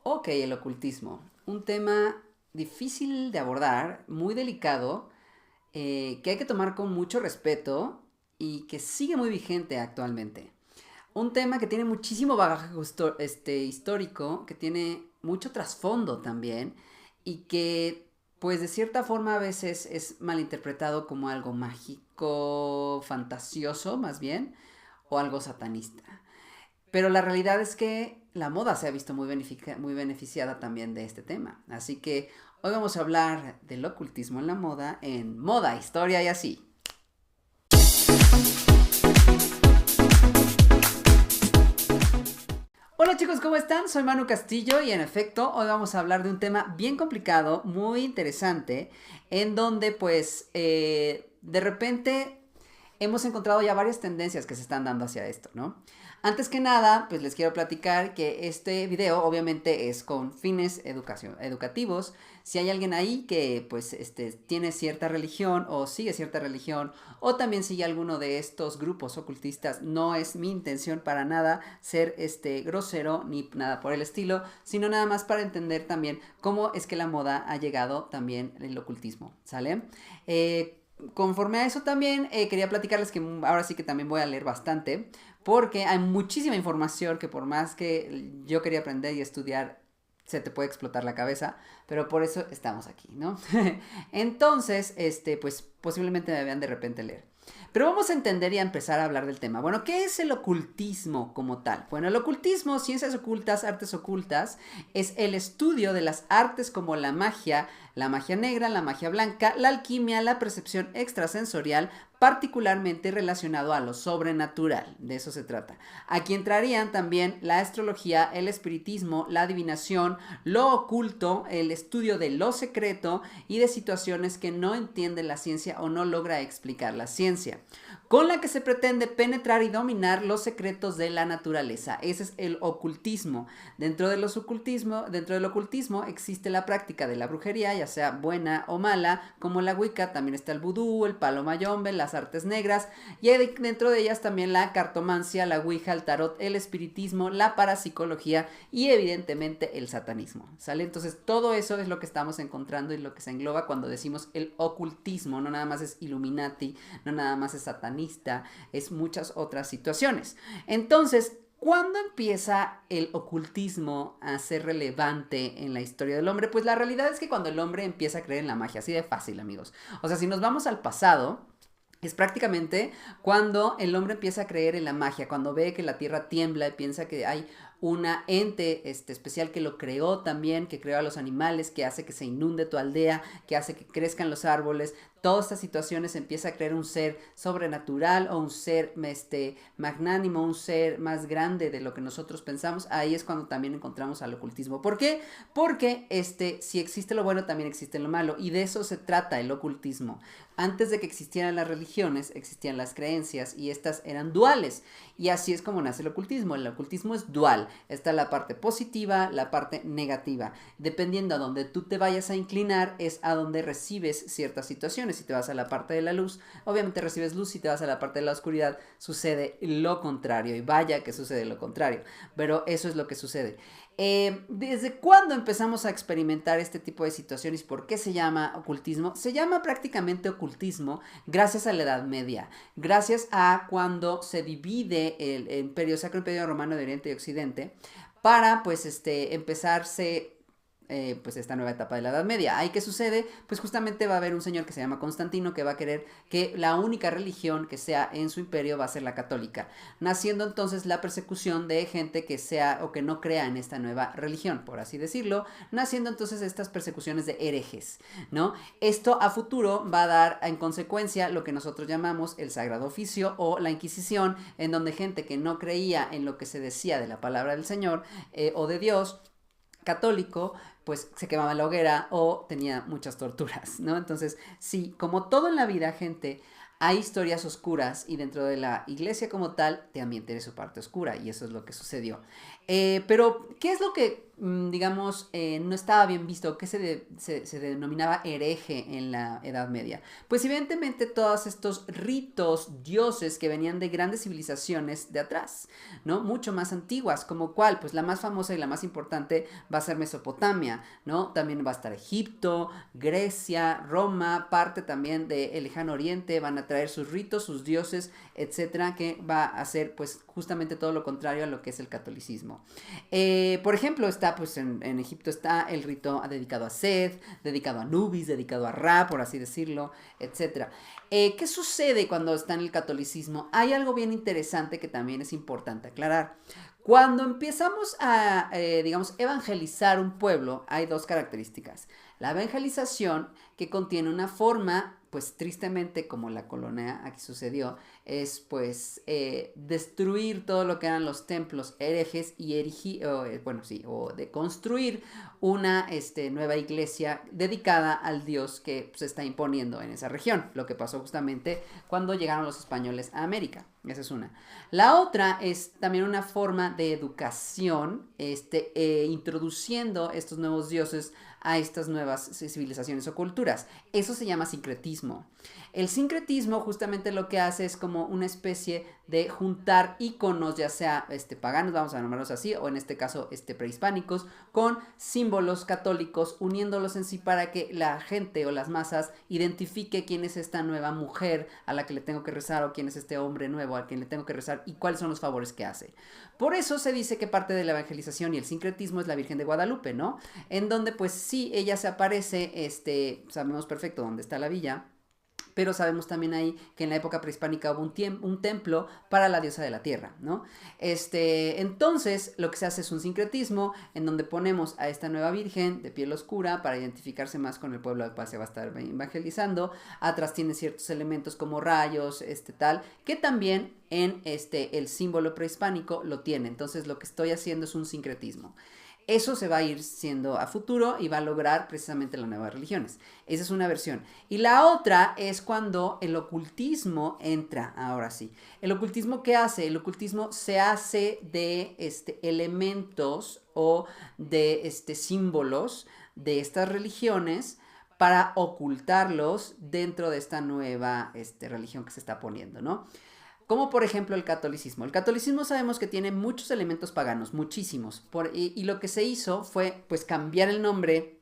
Ok, el ocultismo. Un tema difícil de abordar, muy delicado, que hay que tomar con mucho respeto y que sigue muy vigente actualmente. Un tema que tiene muchísimo bagaje histórico, que tiene mucho trasfondo también y que pues de cierta forma a veces es malinterpretado como algo mágico, fantasioso más bien, o algo satanista. Pero la realidad es que la moda se ha visto muy beneficiada también de este tema. Así que hoy vamos a hablar del ocultismo en la moda, en moda, historia y así. Hola chicos, ¿cómo están? Soy Manu Castillo y en efecto hoy vamos a hablar de un tema bien complicado, muy interesante, en donde pues de repente hemos encontrado ya varias tendencias que se están dando hacia esto, ¿no? Antes que nada, pues les quiero platicar que este video obviamente es con fines educativos. Si hay alguien ahí que pues tiene cierta religión o sigue cierta religión o también sigue alguno de estos grupos ocultistas, no es mi intención para nada ser grosero ni nada por el estilo, sino nada más para entender también cómo es que la moda ha llegado también el ocultismo, ¿sale? Conforme a eso también quería platicarles que ahora sí que también voy a leer bastante porque hay muchísima información que por más que yo quería aprender y estudiar se te puede explotar la cabeza, pero por eso estamos aquí, ¿no? Entonces, pues posiblemente me vean de repente leer. Pero vamos a entender y a empezar a hablar del tema. Bueno, ¿qué es el ocultismo como tal? Bueno, el ocultismo, ciencias ocultas, artes ocultas, es el estudio de las artes como la magia negra, la magia blanca, la alquimia, la percepción extrasensorial, particularmente relacionado a lo sobrenatural. De eso se trata. Aquí entrarían también la astrología, el espiritismo, la adivinación, lo oculto, el estudio de lo secreto y de situaciones que no entiende la ciencia o no logra explicar la ciencia, con la que se pretende penetrar y dominar los secretos de la naturaleza. Ese es el ocultismo. Dentro del ocultismo existe la práctica de la brujería, ya sea buena o mala, como la Wicca, también está el vudú, el palo mayombe, las artes negras, y dentro de ellas también la cartomancia, la ouija, el tarot, el espiritismo, la parapsicología y evidentemente el satanismo, ¿sale? Entonces todo eso es lo que estamos encontrando y lo que se engloba cuando decimos el ocultismo. No nada más es Illuminati, no nada más es satanista, es muchas otras situaciones. Entonces, ¿cuándo empieza el ocultismo a ser relevante en la historia del hombre? Pues la realidad es que cuando el hombre empieza a creer en la magia, así de fácil, amigos. O sea, si nos vamos al pasado, es prácticamente cuando el hombre empieza a creer en la magia, cuando ve que la tierra tiembla y piensa que hay una ente especial que lo creó también, que creó a los animales, que hace que se inunde tu aldea, que hace que crezcan los árboles. Todas estas situaciones empieza a creer un ser sobrenatural o un ser magnánimo, un ser más grande de lo que nosotros pensamos. Ahí es cuando también encontramos al ocultismo. ¿Por qué? Porque si existe lo bueno, también existe lo malo. Y de eso se trata el ocultismo. Antes de que existieran las religiones, existían las creencias y estas eran duales. Y así es como nace el ocultismo. El ocultismo es dual. Está la parte positiva, la parte negativa. Dependiendo a donde tú te vayas a inclinar, es a donde recibes ciertas situaciones. Si te vas a la parte de la luz, obviamente recibes luz. Si te vas a la parte de la oscuridad, sucede lo contrario. Y vaya que sucede lo contrario. Pero eso es lo que sucede. ¿Desde cuándo empezamos a experimentar este tipo de situaciones? ¿Por qué se llama ocultismo? Se llama prácticamente ocultismo gracias a la Edad Media, gracias a cuando se divide el Imperio Sacro, Imperio Romano de Oriente y Occidente, para pues empezarse pues esta nueva etapa de la Edad Media. ¿Ahí qué sucede? Pues justamente va a haber un señor que se llama Constantino que va a querer que la única religión que sea en su imperio va a ser la católica, naciendo entonces la persecución de gente que sea o que no crea en esta nueva religión, por así decirlo, naciendo entonces estas persecuciones de herejes, ¿no? Esto a futuro va a dar en consecuencia lo que nosotros llamamos el Sagrado Oficio o la Inquisición, en donde gente que no creía en lo que se decía de la palabra del Señor o de Dios católico, pues se quemaba en la hoguera o tenía muchas torturas, ¿no? Entonces, sí, como todo en la vida, gente, hay historias oscuras y dentro de la iglesia como tal también tiene su parte oscura y eso es lo que sucedió. Pero, ¿qué es lo que digamos, no estaba bien visto, que se denominaba hereje en la Edad Media. Pues evidentemente todos estos ritos, dioses que venían de grandes civilizaciones de atrás, ¿no? Mucho más antiguas, como cuál, pues la más famosa y la más importante va a ser Mesopotamia, ¿no? También va a estar Egipto, Grecia, Roma, parte también del Lejano Oriente, van a traer sus ritos, sus dioses, etcétera, que va a ser pues justamente todo lo contrario a lo que es el catolicismo. Por ejemplo, está pues en Egipto está el rito dedicado a Seth, dedicado a Anubis, dedicado a Ra, por así decirlo, etcétera. ¿Qué sucede cuando está en el catolicismo? Hay algo bien interesante que también es importante aclarar. Cuando empezamos a, digamos, evangelizar un pueblo, hay dos características. La evangelización, que contiene una forma, pues tristemente como la colonia aquí sucedió, es pues destruir todo lo que eran los templos herejes y bueno, sí, o de construir una nueva iglesia dedicada al Dios que se está imponiendo en esa región, lo que pasó justamente cuando llegaron los españoles a América. Esa es una. La otra es también una forma de educación, introduciendo estos nuevos dioses a estas nuevas civilizaciones o culturas. Eso se llama sincretismo. El sincretismo justamente lo que hace es como una especie de juntar iconos, ya sea paganos, vamos a nombrarlos así, o en este caso prehispánicos, con símbolos católicos, uniéndolos en sí para que la gente o las masas identifique quién es esta nueva mujer a la que le tengo que rezar, o quién es este hombre nuevo al que le tengo que rezar, y cuáles son los favores que hace. Por eso se dice que parte de la evangelización y el sincretismo es la Virgen de Guadalupe, ¿no? En donde pues sí, ella se aparece, sabemos perfecto dónde está la villa, pero sabemos también ahí que en la época prehispánica hubo un templo para la diosa de la tierra, ¿no? Entonces, lo que se hace es un sincretismo en donde ponemos a esta nueva virgen de piel oscura para identificarse más con el pueblo al cual se va a estar evangelizando. Atrás tiene ciertos elementos como rayos, tal, que también en el símbolo prehispánico lo tiene. Entonces, lo que estoy haciendo es un sincretismo. Eso se va a ir siendo a futuro y va a lograr precisamente las nuevas religiones. Esa es una versión. Y la otra es cuando el ocultismo entra, ahora sí. ¿El ocultismo qué hace? El ocultismo se hace de elementos o de símbolos de estas religiones para ocultarlos dentro de esta nueva religión que se está poniendo, ¿no? Como por ejemplo el catolicismo. El catolicismo sabemos que tiene muchos elementos paganos, muchísimos. Y lo que se hizo fue pues cambiar el nombre,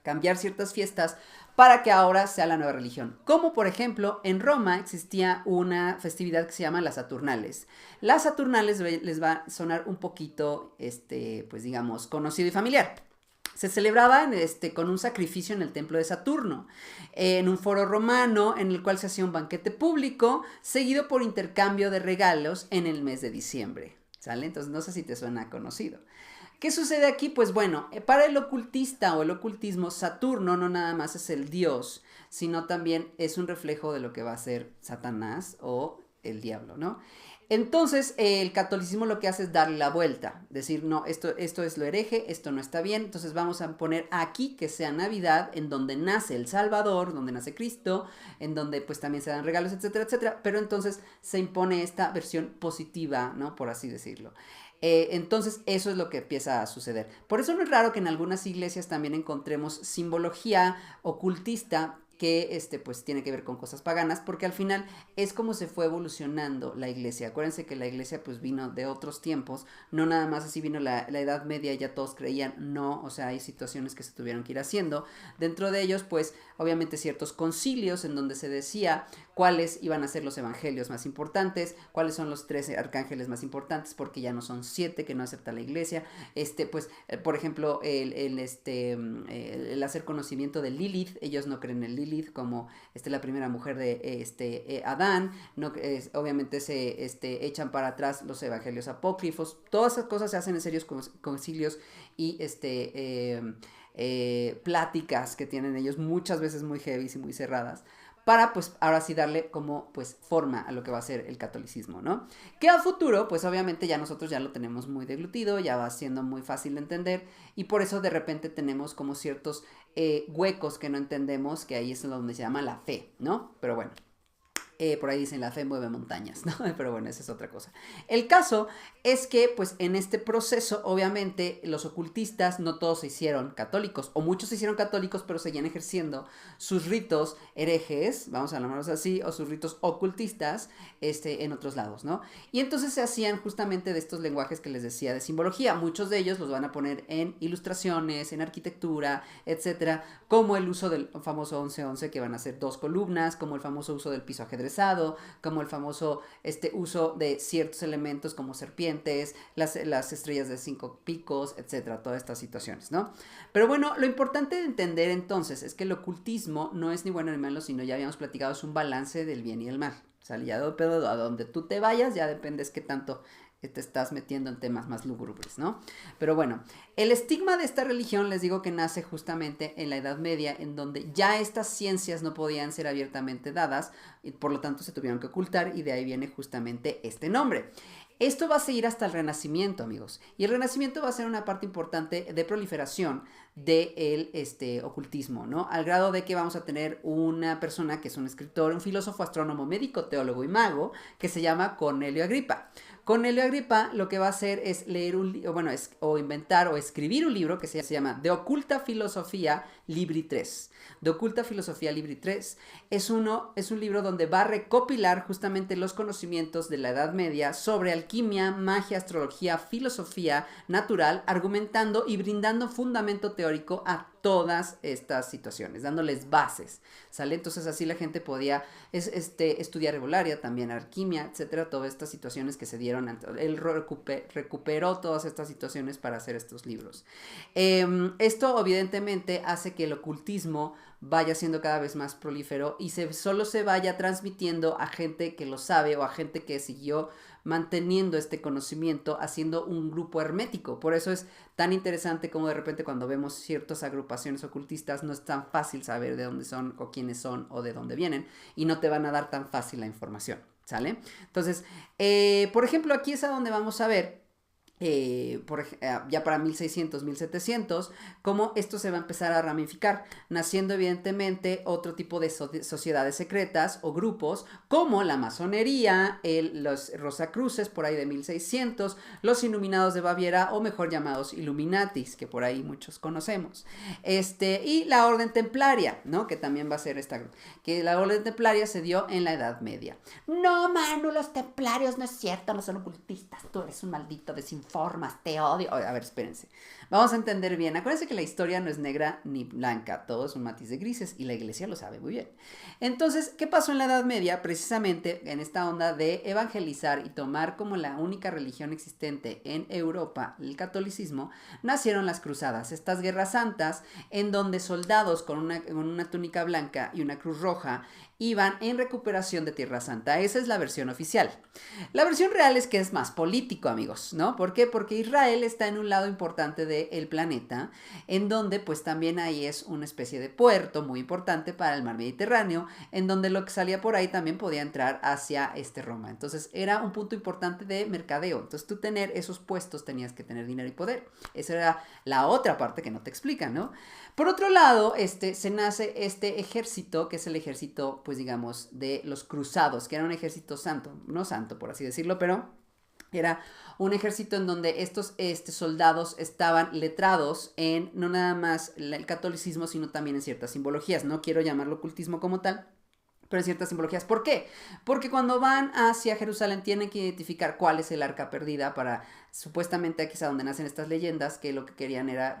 cambiar ciertas fiestas para que ahora sea la nueva religión. Como por ejemplo en Roma existía una festividad que se llama las Saturnales. Las Saturnales les va a sonar un poquito, pues digamos, conocido y familiar. Se celebraba con un sacrificio en el templo de Saturno, en un foro romano en el cual se hacía un banquete público, seguido por intercambio de regalos en el mes de diciembre. ¿Sale? Entonces no sé si te suena conocido. ¿Qué sucede aquí? Pues bueno, para el ocultista o el ocultismo, Saturno no nada más es el dios, sino también es un reflejo de lo que va a ser Satanás o el diablo, ¿no? Entonces, el catolicismo lo que hace es darle la vuelta, decir, no, esto es lo hereje, esto no está bien, entonces vamos a poner aquí que sea Navidad, en donde nace el Salvador, donde nace Cristo, en donde pues también se dan regalos, etcétera, etcétera, pero entonces se impone esta versión positiva, ¿no? Por así decirlo. Entonces eso es lo que empieza a suceder. Por eso no es raro que en algunas iglesias también encontremos simbología ocultista que pues tiene que ver con cosas paganas, porque al final es como se fue evolucionando la iglesia. Acuérdense que la iglesia pues vino de otros tiempos, no nada más así vino la Edad Media y ya todos creían, no, o sea, hay situaciones que se tuvieron que ir haciendo. Dentro de ellos pues obviamente ciertos concilios en donde se decía cuáles iban a ser los evangelios más importantes, cuáles son los 13 arcángeles más importantes, porque ya no son 7 que no acepta la iglesia, pues por ejemplo el hacer conocimiento de Lilith, ellos no creen en Lilith como la primera mujer de Adán, no, obviamente se echan para atrás los evangelios apócrifos, todas esas cosas se hacen en serios concilios y pláticas que tienen ellos muchas veces muy heavy y muy cerradas, para pues ahora sí darle como pues forma a lo que va a ser el catolicismo, ¿no? Que a futuro pues obviamente ya nosotros ya lo tenemos muy deglutido, ya va siendo muy fácil de entender y por eso de repente tenemos como ciertos huecos que no entendemos, que ahí es donde se llama la fe, ¿no? Pero bueno. Por ahí dicen la fe mueve montañas, ¿no? Pero bueno, esa es otra cosa. El caso es que, pues, en este proceso, obviamente, los ocultistas no todos se hicieron católicos, o muchos se hicieron católicos, pero seguían ejerciendo sus ritos herejes, vamos a llamarlos así, o sus ritos ocultistas, en otros lados, ¿no? Y entonces se hacían justamente de estos lenguajes que les decía de simbología. Muchos de ellos los van a poner en ilustraciones, en arquitectura, etcétera, como el uso del famoso 11-11, que van a ser 2 columnas, como el famoso uso del piso ajedrezado, como el famoso uso de ciertos elementos como serpientes, las estrellas de 5 picos, etcétera, todas estas situaciones, ¿no? Pero bueno, lo importante de entender entonces es que el ocultismo no es ni bueno ni malo, sino ya habíamos platicado, es un balance del bien y el mal. O sea, ya depende a donde tú te vayas, ya dependes qué tanto te estás metiendo en temas más lúgubres, ¿no? Pero bueno, el estigma de esta religión, les digo que nace justamente en la Edad Media, en donde ya estas ciencias no podían ser abiertamente dadas, y por lo tanto se tuvieron que ocultar, y de ahí viene justamente este nombre. Esto va a seguir hasta el Renacimiento, amigos. Y el Renacimiento va a ser una parte importante de proliferación del ocultismo, ¿no? Al grado de que vamos a tener una persona que es un escritor, un filósofo, astrónomo, médico, teólogo y mago, que se llama Cornelio Agripa. Cornelio Agripa lo que va a hacer es leer o inventar o escribir un libro que se llama De Occulta Filosofía Libri 3. De Occulta Filosofía Libri 3 es un libro donde va a recopilar justamente los conocimientos de la Edad Media sobre alquimia, magia, astrología, filosofía natural, argumentando y brindando fundamento teórico a todas estas situaciones, dándoles bases, ¿sale? Entonces así la gente podía estudiar herbolaria, también alquimia, etcétera, todas estas situaciones que se dieron. Él recuperó todas estas situaciones para hacer estos libros. Esto evidentemente hace que el ocultismo vaya siendo cada vez más prolífero y solo se vaya transmitiendo a gente que lo sabe o a gente que siguió manteniendo este conocimiento, haciendo un grupo hermético. Por eso es tan interesante como de repente cuando vemos ciertas agrupaciones ocultistas no es tan fácil saber de dónde son o quiénes son o de dónde vienen, y no te van a dar tan fácil la información, ¿sale? Entonces, por ejemplo, aquí es a donde vamos a ver ya para 1600, 1700, cómo esto se va a empezar a ramificar, naciendo evidentemente otro tipo de sociedades secretas o grupos, como la masonería, los Rosacruces por ahí de 1600, los Iluminados de Baviera, o mejor llamados Illuminatis, que por ahí muchos conocemos, y la Orden Templaria, ¿no? Que también va a ser que la Orden Templaria se dio en la Edad Media. No, Manu, los templarios no es cierto, no son ocultistas, tú eres un maldito desinformador, te odio. A ver, espérense. Vamos a entender bien. Acuérdense que la historia no es negra ni blanca, todo es un matiz de grises, y la iglesia lo sabe muy bien. Entonces, ¿qué pasó en la Edad Media? Precisamente en esta onda de evangelizar y tomar como la única religión existente en Europa, el catolicismo, nacieron las cruzadas, estas guerras santas, en donde soldados con una túnica blanca y una cruz roja iban en recuperación de Tierra Santa. Esa es la versión oficial. La versión real es que es más político, amigos, ¿no? ¿Por qué? Porque Israel está en un lado importante del planeta, en donde pues también ahí es una especie de puerto muy importante para el mar Mediterráneo, en donde lo que salía por ahí también podía entrar hacia Roma. Entonces era un punto importante de mercadeo. Entonces tú tener esos puestos tenías que tener dinero y poder. Esa era la otra parte que no te explican, ¿no? Por otro lado, se nace este ejército, que es el ejército, pues digamos, de los cruzados, que era un ejército santo, no santo por así decirlo, pero era un ejército en donde estos soldados estaban letrados en no nada más el catolicismo, sino también en ciertas simbologías. No quiero llamarlo ocultismo como tal, pero en ciertas simbologías. ¿Por qué? Porque cuando van hacia Jerusalén tienen que identificar cuál es el arca perdida para, supuestamente aquí es a donde nacen estas leyendas, que lo que querían era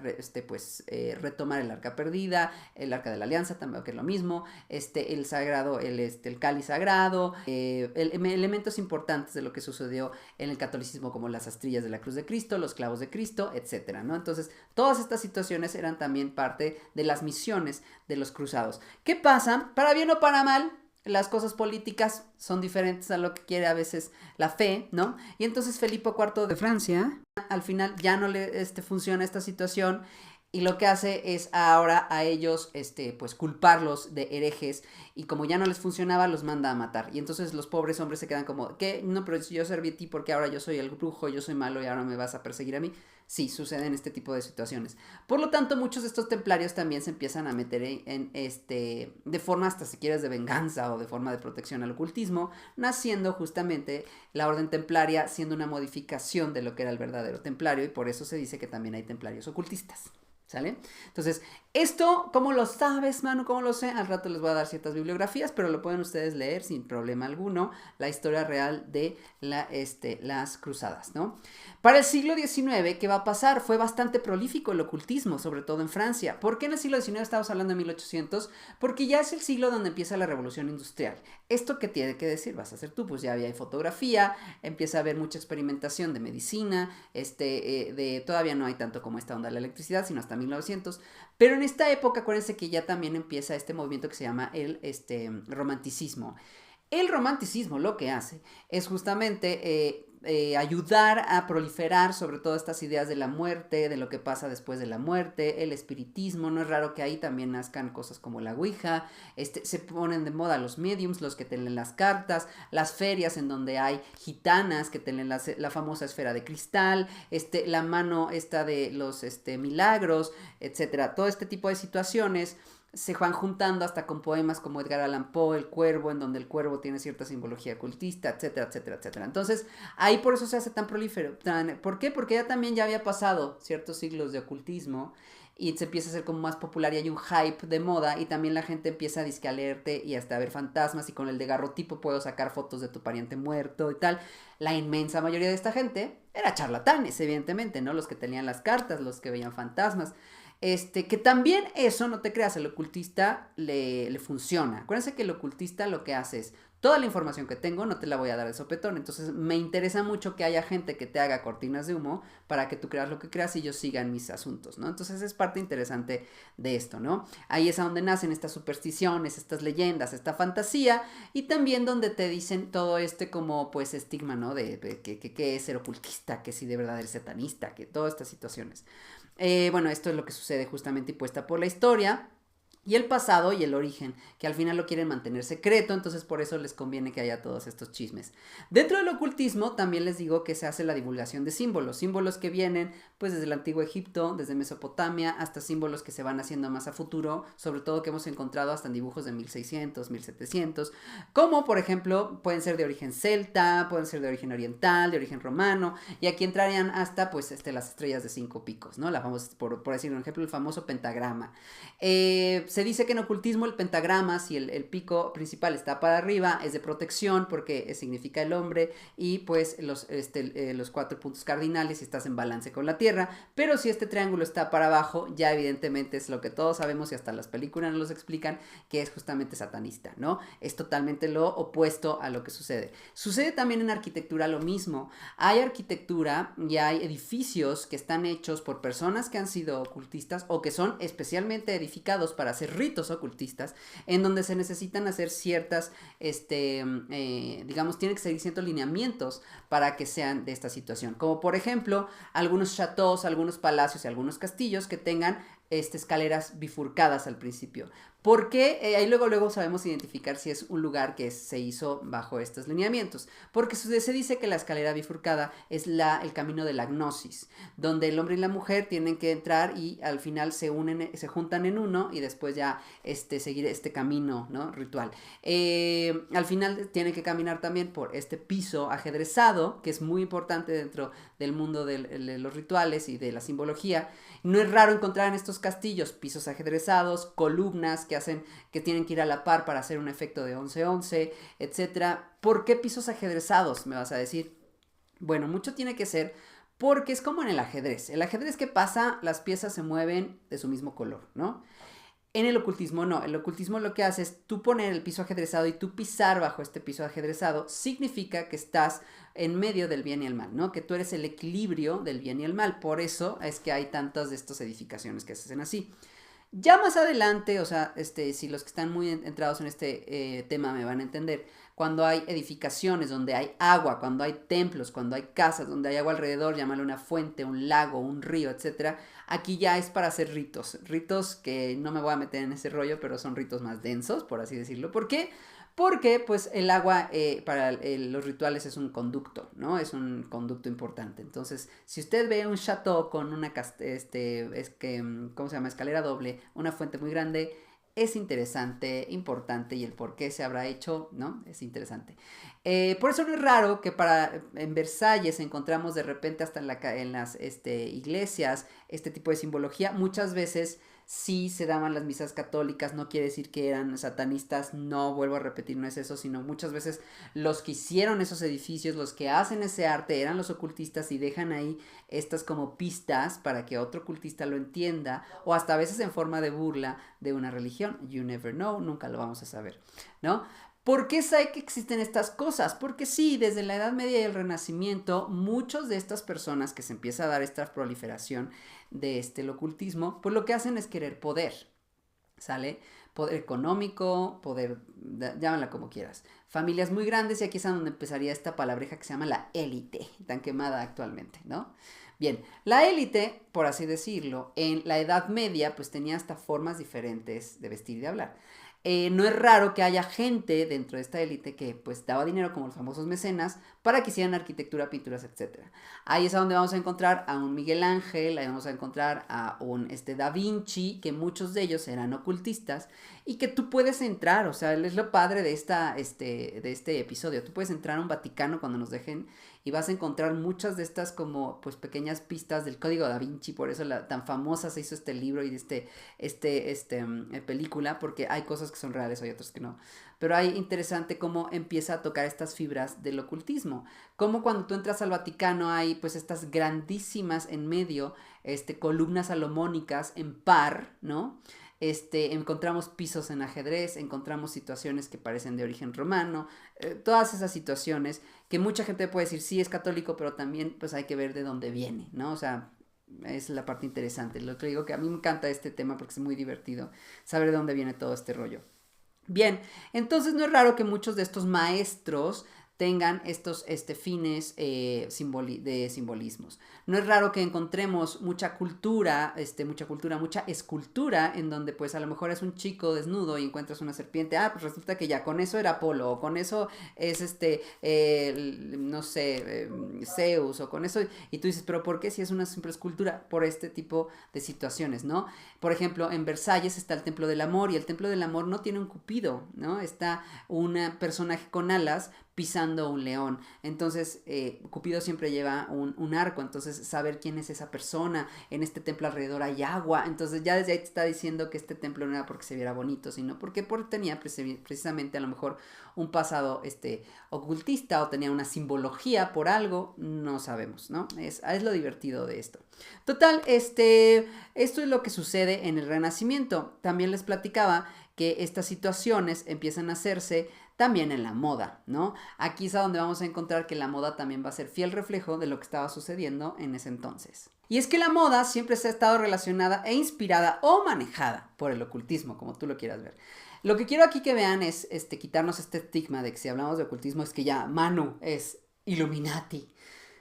retomar el arca perdida, el arca de la alianza también, que es lo mismo, el sagrado, el cáliz sagrado, elementos importantes de lo que sucedió en el catolicismo, como las astrillas de la cruz de Cristo, los clavos de Cristo, etcétera, ¿no? Entonces, todas estas situaciones eran también parte de las misiones de los cruzados. ¿Qué pasa? Para bien o para mal, las cosas políticas son diferentes a lo que quiere a veces la fe, ¿no? Y entonces Felipe IV de Francia, al final ya no le funciona esta situación, y lo que hace es ahora a ellos, pues culparlos de herejes y como ya no les funcionaba, los manda a matar. Y entonces los pobres hombres se quedan como, ¿qué? No, pero yo serví a ti porque ahora yo soy el brujo, yo soy malo y ahora me vas a perseguir a mí. Sí, suceden este tipo de situaciones. Por lo tanto, muchos de estos templarios también se empiezan a meter de forma hasta si quieres de venganza o de forma de protección al ocultismo, naciendo justamente la orden templaria siendo una modificación de lo que era el verdadero templario y por eso se dice que también hay templarios ocultistas. ¿Sale? Entonces, esto, ¿cómo lo sabes, Manu? ¿Cómo lo sé? Al rato les voy a dar ciertas bibliografías, pero lo pueden ustedes leer sin problema alguno, la historia real de las cruzadas, ¿no? Para el siglo XIX, ¿qué va a pasar? Fue bastante prolífico el ocultismo, sobre todo en Francia. ¿Por qué en el siglo XIX estamos hablando de 1800? Porque ya es el siglo donde empieza la revolución industrial. ¿Esto qué tiene que decir? Vas a hacer tú, pues ya había fotografía, empieza a haber mucha experimentación de medicina, todavía no hay tanto como esta onda de la electricidad, sino hasta 1900, pero en esta época acuérdense que ya también empieza este movimiento que se llama el romanticismo. El romanticismo lo que hace es justamente ayudar a proliferar sobre todo estas ideas de la muerte, de lo que pasa después de la muerte, el espiritismo. No es raro que ahí también nazcan cosas como la ouija, se ponen de moda los mediums, los que te leen las cartas, las ferias en donde hay gitanas que te leen la famosa esfera de cristal, la mano esta de los milagros, etcétera. Todo este tipo de situaciones se van juntando hasta con poemas como Edgar Allan Poe, El Cuervo, en donde el cuervo tiene cierta simbología ocultista, etcétera, etcétera, etcétera. Entonces, ahí por eso se hace tan prolífero. ¿Por qué? Porque ya había pasado ciertos siglos de ocultismo y se empieza a hacer como más popular y hay un hype de moda y también la gente empieza a disque a leerte y hasta a ver fantasmas y con el daguerrotipo puedo sacar fotos de tu pariente muerto y tal. La inmensa mayoría de esta gente era charlatanes, evidentemente, ¿no? Los que tenían las cartas, los que veían fantasmas. Que también eso, no te creas, el ocultista le funciona. Acuérdense que el ocultista lo que hace es, toda la información que tengo no te la voy a dar de sopetón, entonces me interesa mucho que haya gente que te haga cortinas de humo para que tú creas lo que creas y yo siga en mis asuntos, ¿no? Entonces es parte interesante de esto, ¿no? Ahí es a donde nacen estas supersticiones, estas leyendas, esta fantasía y también donde te dicen todo como pues estigma, ¿no? De que es ser ocultista, que si de verdad eres satanista, que todas estas situaciones. Bueno, esto es lo que sucede justamente impuesta por la historia. Y el pasado y el origen, que al final lo quieren mantener secreto, entonces por eso les conviene que haya todos estos chismes. Dentro del ocultismo también les digo que se hace la divulgación de símbolos que vienen pues desde el antiguo Egipto, desde Mesopotamia, hasta símbolos que se van haciendo más a futuro, sobre todo que hemos encontrado hasta en dibujos de 1600, 1700, como por ejemplo pueden ser de origen celta, pueden ser de origen oriental, de origen romano, y aquí entrarían hasta pues las estrellas de 5 picos, ¿no? La famosa, por decir un ejemplo, el famoso pentagrama. Se dice que en ocultismo el pentagrama, si el pico principal está para arriba, es de protección porque significa el hombre y pues los 4 puntos cardinales si estás en balance con la tierra, pero si este triángulo está para abajo, ya evidentemente es lo que todos sabemos y hasta las películas nos explican que es justamente satanista, ¿no? Es totalmente lo opuesto a lo que sucede. Sucede también en arquitectura lo mismo. Hay arquitectura y hay edificios que están hechos por personas que han sido ocultistas o que son especialmente edificados para hacer ritos ocultistas, en donde se necesitan hacer ciertas, digamos, tienen que seguir ciertos lineamientos para que sean de esta situación. Como por ejemplo, algunos chateaux, algunos palacios y algunos castillos que tengan escaleras bifurcadas al principio. Porque ahí luego sabemos identificar si es un lugar que se hizo bajo estos lineamientos. Porque se dice que la escalera bifurcada es el camino de la gnosis, donde el hombre y la mujer tienen que entrar y al final se unen, se juntan en uno y después ya seguir este camino, ¿no? Ritual. Al final tienen que caminar también por este piso ajedrezado, que es muy importante dentro del mundo de los rituales y de la simbología. No es raro encontrar en estos castillos pisos ajedrezados, columnas que tienen que ir a la par para hacer un efecto de 11-11, etc. ¿Por qué pisos ajedrezados? Me vas a decir. Bueno, mucho tiene que ser porque es como en el ajedrez. El ajedrez, ¿qué pasa? Las piezas se mueven de su mismo color, ¿no? En el ocultismo no, el ocultismo lo que hace es tú poner el piso ajedrezado y tú pisar bajo este piso ajedrezado, significa que estás en medio del bien y el mal, ¿no? Que tú eres el equilibrio del bien y el mal, por eso es que hay tantas de estas edificaciones que se hacen así. Ya más adelante, o sea, si los que están muy entrados en este tema me van a entender, cuando hay edificaciones, donde hay agua, cuando hay templos, cuando hay casas, donde hay agua alrededor, llámalo una fuente, un lago, un río, etcétera. Aquí ya es para hacer ritos que no me voy a meter en ese rollo, pero son ritos más densos, por así decirlo. ¿Por qué? Porque pues el agua para los rituales es un conducto, ¿no? Es un conducto importante. Entonces, si usted ve un chateau con una, ¿cómo se llama? Escalera doble, una fuente muy grande, es interesante, importante, y el por qué se habrá hecho, ¿no? Es interesante. Por eso no es raro que en Versalles encontramos de repente hasta en las iglesias este tipo de simbología. Muchas veces sí se daban las misas católicas, no quiere decir que eran satanistas, no vuelvo a repetir, no es eso, sino muchas veces los que hicieron esos edificios, los que hacen ese arte, eran los ocultistas y dejan ahí estas como pistas para que otro ocultista lo entienda, o hasta a veces en forma de burla de una religión. You never know, nunca lo vamos a saber, ¿no? ¿Por qué sabe que existen estas cosas? Porque sí, desde la Edad Media y el Renacimiento, muchos de estas personas que se empieza a dar esta proliferación de el ocultismo, pues lo que hacen es querer poder, ¿sale? Poder económico, poder, llámala como quieras. Familias muy grandes, y aquí es donde empezaría esta palabreja que se llama la élite, tan quemada actualmente, ¿no? Bien, la élite, por así decirlo, en la Edad Media, pues tenía hasta formas diferentes de vestir y de hablar. No es raro que haya gente dentro de esta élite que pues daba dinero, como los famosos mecenas, para que hicieran arquitectura, pinturas, etc. Ahí es a donde vamos a encontrar a un Miguel Ángel, ahí vamos a encontrar a un Da Vinci, que muchos de ellos eran ocultistas, y que tú puedes entrar, o sea, es lo padre de este episodio. Tú puedes entrar a un Vaticano cuando nos dejen y vas a encontrar muchas de estas como pues pequeñas pistas del Código Da Vinci. Por eso tan famosa se hizo este libro y película, porque hay cosas que son reales, hay otras que no. Pero hay interesante cómo empieza a tocar estas fibras del ocultismo. Como cuando tú entras al Vaticano hay pues estas grandísimas en medio, columnas salomónicas en par, ¿no? Encontramos pisos en ajedrez, encontramos situaciones que parecen de origen romano, todas esas situaciones que mucha gente puede decir, sí, es católico, pero también pues hay que ver de dónde viene, ¿no? O sea, es la parte interesante. Lo que digo que a mí me encanta este tema porque es muy divertido saber de dónde viene todo este rollo. Bien, entonces no es raro que muchos de estos maestros tengan estos fines de simbolismos. No es raro que encontremos mucha cultura, mucha escultura, en donde pues a lo mejor es un chico desnudo y encuentras una serpiente, pues resulta que ya con eso era Apolo, o con eso es no sé, Zeus, o con eso, y tú dices, pero ¿por qué si es una simple escultura? Por este tipo de situaciones, ¿no? Por ejemplo, en Versalles está el Templo del Amor, y el Templo del Amor no tiene un cupido, ¿no? Está un personaje con alas pisando un león. Entonces, Cupido siempre lleva un arco, entonces saber quién es esa persona. En este templo alrededor hay agua, entonces ya desde ahí te está diciendo que este templo no era porque se viera bonito, sino porque tenía precisamente a lo mejor un pasado ocultista, o tenía una simbología por algo, no sabemos, ¿no? Es lo divertido de esto. Total, esto es lo que sucede en el Renacimiento. También les platicaba que estas situaciones empiezan a hacerse también en la moda, ¿no? Aquí es a donde vamos a encontrar que la moda también va a ser fiel reflejo de lo que estaba sucediendo en ese entonces. Y es que la moda siempre se ha estado relacionada e inspirada o manejada por el ocultismo, como tú lo quieras ver. Lo que quiero aquí que vean es quitarnos este estigma de que si hablamos de ocultismo es que ya Manu es Illuminati,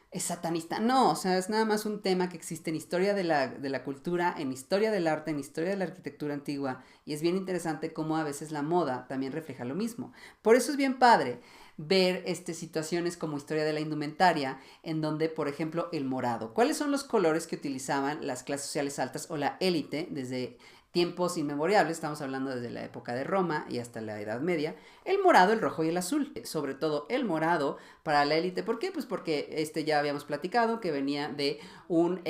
es satanista. No, o sea, es nada más un tema que existe en historia de la cultura, en historia del arte, en historia de la arquitectura antigua, y es bien interesante cómo a veces la moda también refleja lo mismo. Por eso es bien padre ver situaciones como historia de la indumentaria, en donde, por ejemplo, el morado. ¿Cuáles son los colores que utilizaban las clases sociales altas o la élite desde tiempos inmemoriales? Estamos hablando desde la época de Roma y hasta la Edad Media. El morado, el rojo y el azul. Sobre todo el morado para la élite. ¿Por qué? Pues porque ya habíamos platicado que venía de un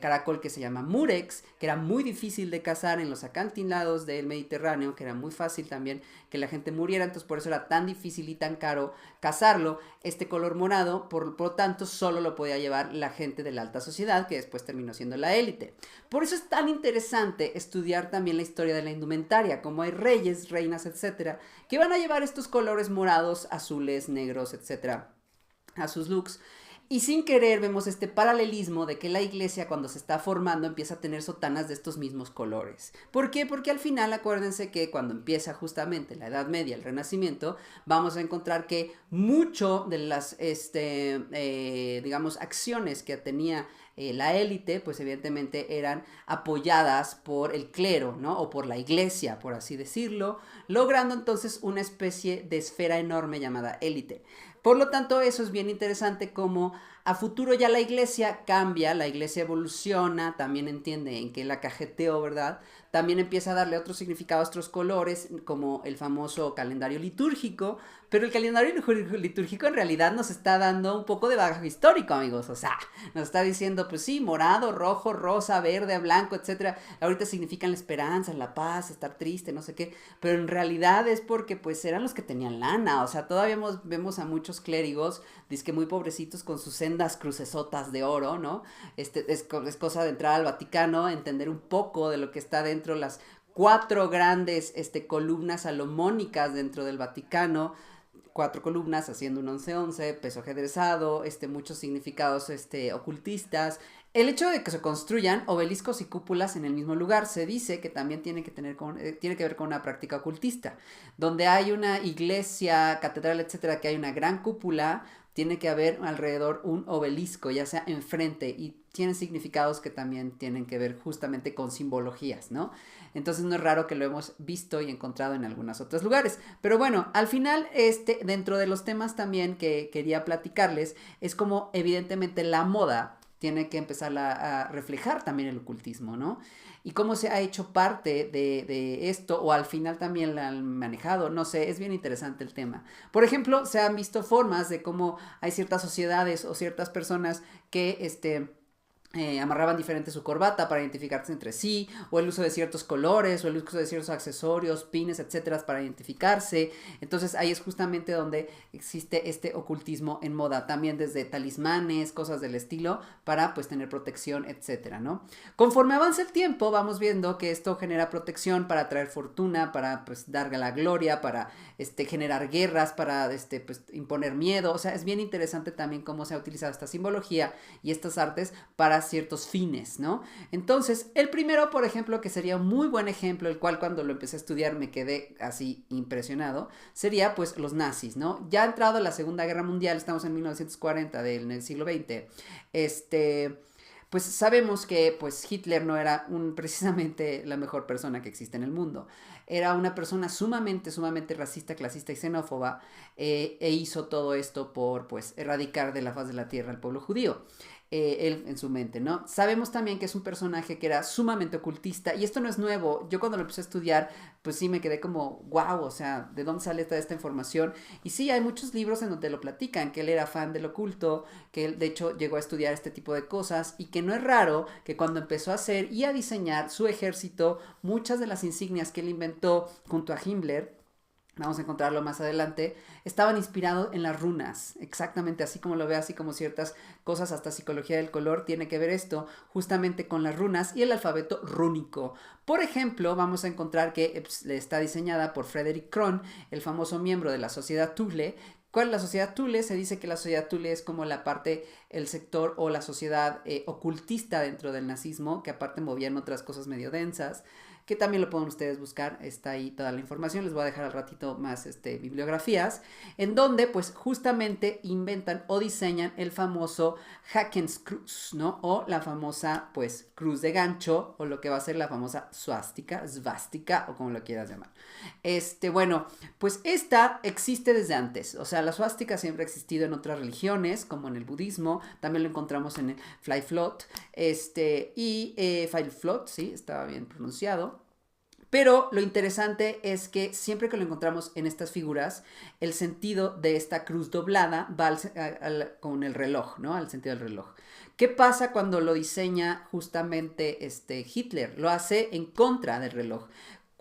caracol que se llama murex, que era muy difícil de cazar en los acantilados del Mediterráneo, que era muy fácil también que la gente muriera, entonces por eso era tan difícil y tan caro cazarlo. Este color morado, por lo tanto, solo lo podía llevar la gente de la alta sociedad, que después terminó siendo la élite. Por eso es tan interesante estudiar también la historia de la indumentaria, como hay reyes, reinas, etcétera, que van a llevar estos colores morados, azules, negros, etcétera, a sus looks. Y sin querer vemos este paralelismo de que la iglesia cuando se está formando empieza a tener sotanas de estos mismos colores. ¿Por qué? Porque al final acuérdense que cuando empieza justamente la Edad Media, el Renacimiento, vamos a encontrar que mucho de las, digamos, acciones que tenía la élite, pues evidentemente eran apoyadas por el clero, ¿no? O por la iglesia, por así decirlo, logrando entonces una especie de esfera enorme llamada élite. Por lo tanto, eso es bien interesante como a futuro ya la iglesia cambia, la iglesia evoluciona, también entiende en qué la cajeteó, ¿verdad? También empieza a darle otros significados, otros colores, como el famoso calendario litúrgico, pero el calendario litúrgico en realidad nos está dando un poco de bagaje histórico, amigos, o sea, nos está diciendo, pues sí, morado, rojo, rosa, verde, blanco, etcétera, ahorita significan la esperanza, la paz, estar triste, no sé qué, pero en realidad es porque pues eran los que tenían lana, o sea, todavía vemos a muchos clérigos, dizque muy pobrecitos con sus sendas crucesotas de oro, ¿no? Es cosa de entrar al Vaticano, entender un poco de lo que está dentro, las 4 grandes columnas salomónicas dentro del Vaticano, 4 columnas haciendo un 11-11, peso ajedrezado, muchos significados ocultistas. El hecho de que se construyan obeliscos y cúpulas en el mismo lugar se dice que también tiene que ver con una práctica ocultista. Donde hay una iglesia, catedral, etcétera, que hay una gran cúpula, tiene que haber alrededor un obelisco, ya sea enfrente, y tienen significados que también tienen que ver justamente con simbologías, ¿no? Entonces no es raro que lo hemos visto y encontrado en algunos otros lugares. Pero bueno, al final, dentro de los temas también que quería platicarles, es como evidentemente la moda tiene que empezar a reflejar también el ocultismo, ¿no? Y cómo se ha hecho parte de esto, o al final también la han manejado, no sé, es bien interesante el tema. Por ejemplo, se han visto formas de cómo hay ciertas sociedades o ciertas personas que, amarraban diferente su corbata para identificarse entre sí, o el uso de ciertos colores, o el uso de ciertos accesorios, pines, etcétera, para identificarse. Entonces ahí es justamente donde existe este ocultismo en moda, también desde talismanes, cosas del estilo, para pues tener protección, etcétera, ¿no? Conforme avanza el tiempo, vamos viendo que esto genera protección para traer fortuna, para pues dar la gloria, para generar guerras, para pues imponer miedo. O sea, es bien interesante también cómo se ha utilizado esta simbología y estas artes para ciertos fines, ¿no? Entonces, el primero, por ejemplo, que sería un muy buen ejemplo, el cual cuando lo empecé a estudiar me quedé así impresionado, sería pues los nazis, ¿no? Ya entrado la Segunda Guerra Mundial, estamos en 1940 del siglo XX, pues sabemos que pues Hitler no era precisamente la mejor persona que existe en el mundo. Era una persona sumamente racista, clasista y xenófoba, e hizo todo esto por pues erradicar de la faz de la tierra al pueblo judío. Él en su mente, ¿no? Sabemos también que es un personaje que era sumamente ocultista, y esto no es nuevo. Yo cuando lo empecé a estudiar, pues sí me quedé como, wow, o sea, ¿de dónde sale toda esta información? Y sí, hay muchos libros en donde lo platican, que él era fan del oculto, que él de hecho llegó a estudiar este tipo de cosas, y que no es raro que cuando empezó a hacer y a diseñar su ejército, muchas de las insignias que él inventó junto a Himmler, vamos a encontrarlo más adelante, estaban inspirados en las runas, exactamente así como lo ve, así como ciertas cosas, hasta psicología del color, tiene que ver esto justamente con las runas y el alfabeto rúnico. Por ejemplo, vamos a encontrar que está diseñada por Frederick Kron, el famoso miembro de la Sociedad Thule. ¿Cuál es la Sociedad Thule? Se dice que la Sociedad Thule es como la parte, el sector o la sociedad ocultista dentro del nazismo, que aparte movían otras cosas medio densas, que también lo pueden ustedes buscar, está ahí toda la información, les voy a dejar al ratito más bibliografías, en donde pues justamente inventan o diseñan el famoso Hakenkreuz, ¿no? O la famosa pues cruz de gancho, o lo que va a ser la famosa svástica, o como lo quieras llamar. Bueno, pues esta existe desde antes, o sea, la svástica siempre ha existido en otras religiones, como en el budismo, también lo encontramos en el Flyflot, Flyflot, sí, estaba bien pronunciado. Pero lo interesante es que siempre que lo encontramos en estas figuras, el sentido de esta cruz doblada va con el reloj, ¿no? Al sentido del reloj. ¿Qué pasa cuando lo diseña justamente Hitler? Lo hace en contra del reloj.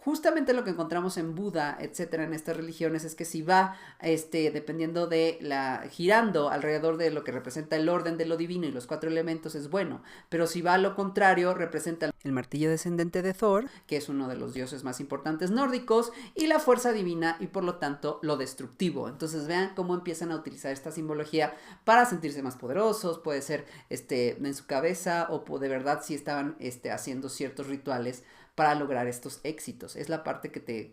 justamente lo que encontramos en Buda, etcétera, en estas religiones, es que si va, dependiendo de girando alrededor de lo que representa el orden de lo divino y los 4 elementos, es bueno, pero si va a lo contrario, representa el martillo descendente de Thor, que es uno de los dioses más importantes nórdicos, y la fuerza divina, y por lo tanto lo destructivo. Entonces vean cómo empiezan a utilizar esta simbología para sentirse más poderosos, puede ser en su cabeza, o de verdad si estaban haciendo ciertos rituales para lograr estos éxitos. Es la parte que te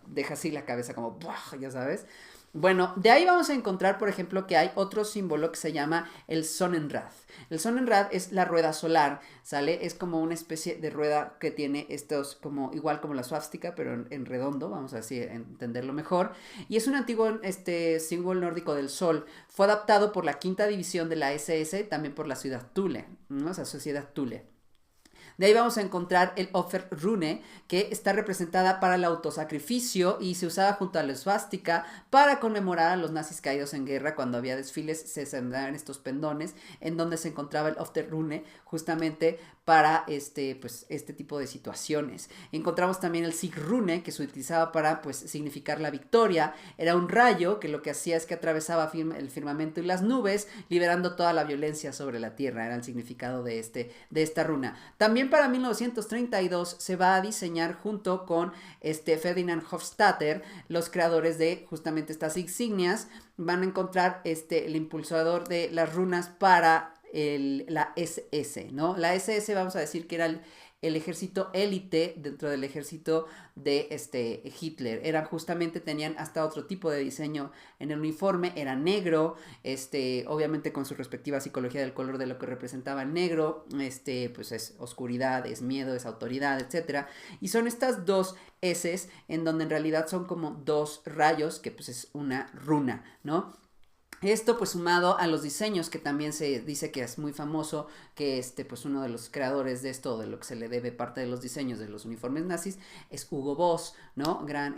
deja así la cabeza como, ¡buah! Ya sabes. Bueno, de ahí vamos a encontrar, por ejemplo, que hay otro símbolo que se llama el Sonnenrad. El Sonnenrad es la rueda solar, ¿sale? Es como una especie de rueda que tiene estos, como igual como la suástica, pero en redondo, vamos a así entenderlo mejor. Y es un antiguo símbolo nórdico del sol. Fue adaptado por la quinta división de la SS, también por la ciudad Thule, ¿no? Esa sociedad Thule. De ahí vamos a encontrar el Offerrune, que está representada para el autosacrificio y se usaba junto a la esvástica para conmemorar a los nazis caídos en guerra. Cuando había desfiles se sembraban estos pendones en donde se encontraba el Offerrune justamente para este tipo de situaciones. Encontramos también el Sigrune, que se utilizaba para significar la victoria. Era un rayo que lo que hacía es que atravesaba el firmamento y las nubes, liberando toda la violencia sobre la tierra. Era el significado de esta runa. También para 1932 se va a diseñar junto con Ferdinand Hofstadter, los creadores de justamente estas insignias. Van a encontrar el impulsador de las runas para la SS, ¿no? La SS vamos a decir que era el ejército élite dentro del ejército de Hitler. Tenían hasta otro tipo de diseño en el uniforme, era negro, obviamente con su respectiva psicología del color de lo que representaba el negro, pues es oscuridad, es miedo, es autoridad, etc. Y son estas dos S's en donde en realidad son como dos rayos, que pues es una runa, ¿no? Esto pues sumado a los diseños, que también se dice que es muy famoso, que pues uno de los creadores de esto, de lo que se le debe parte de los diseños de los uniformes nazis, es Hugo Boss, ¿no? Gran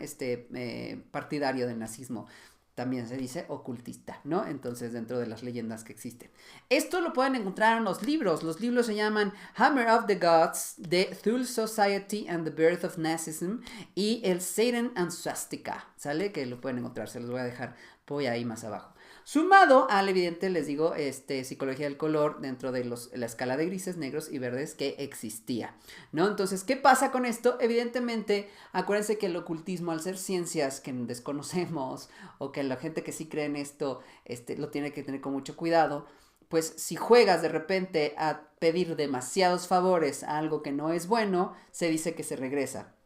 partidario del nazismo. También se dice ocultista, ¿no? Entonces, dentro de las leyendas que existen. Esto lo pueden encontrar en los libros. Los libros se llaman Hammer of the Gods, The Thule Society and the Birth of Nazism, y el Satan and Swastika, ¿sale? Que lo pueden encontrar, se los voy a dejar por ahí más abajo. Sumado al evidente, les digo, psicología del color dentro de la escala de grises, negros y verdes que existía, ¿no? Entonces, ¿qué pasa con esto? Evidentemente, acuérdense que el ocultismo, al ser ciencias que desconocemos, o que la gente que sí cree en esto, lo tiene que tener con mucho cuidado, pues si juegas de repente a pedir demasiados favores a algo que no es bueno, se dice que se regresa.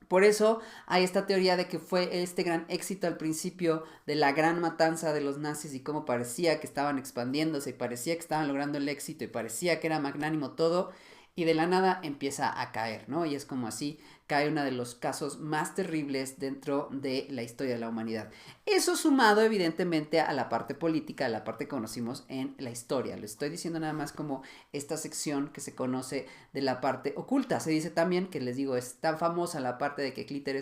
Por eso hay esta teoría de que fue este gran éxito al principio de la gran matanza de los nazis, y cómo parecía que estaban expandiéndose y parecía que estaban logrando el éxito y parecía que era magnánimo todo, y de la nada empieza a caer, ¿no? Y es como así cae uno de los casos más terribles dentro de la historia de la humanidad. Eso sumado evidentemente a la parte política, a la parte que conocimos en la historia. Les estoy diciendo nada más como esta sección que se conoce de la parte oculta. Se dice también, que les digo, es tan famosa la parte de que Hitler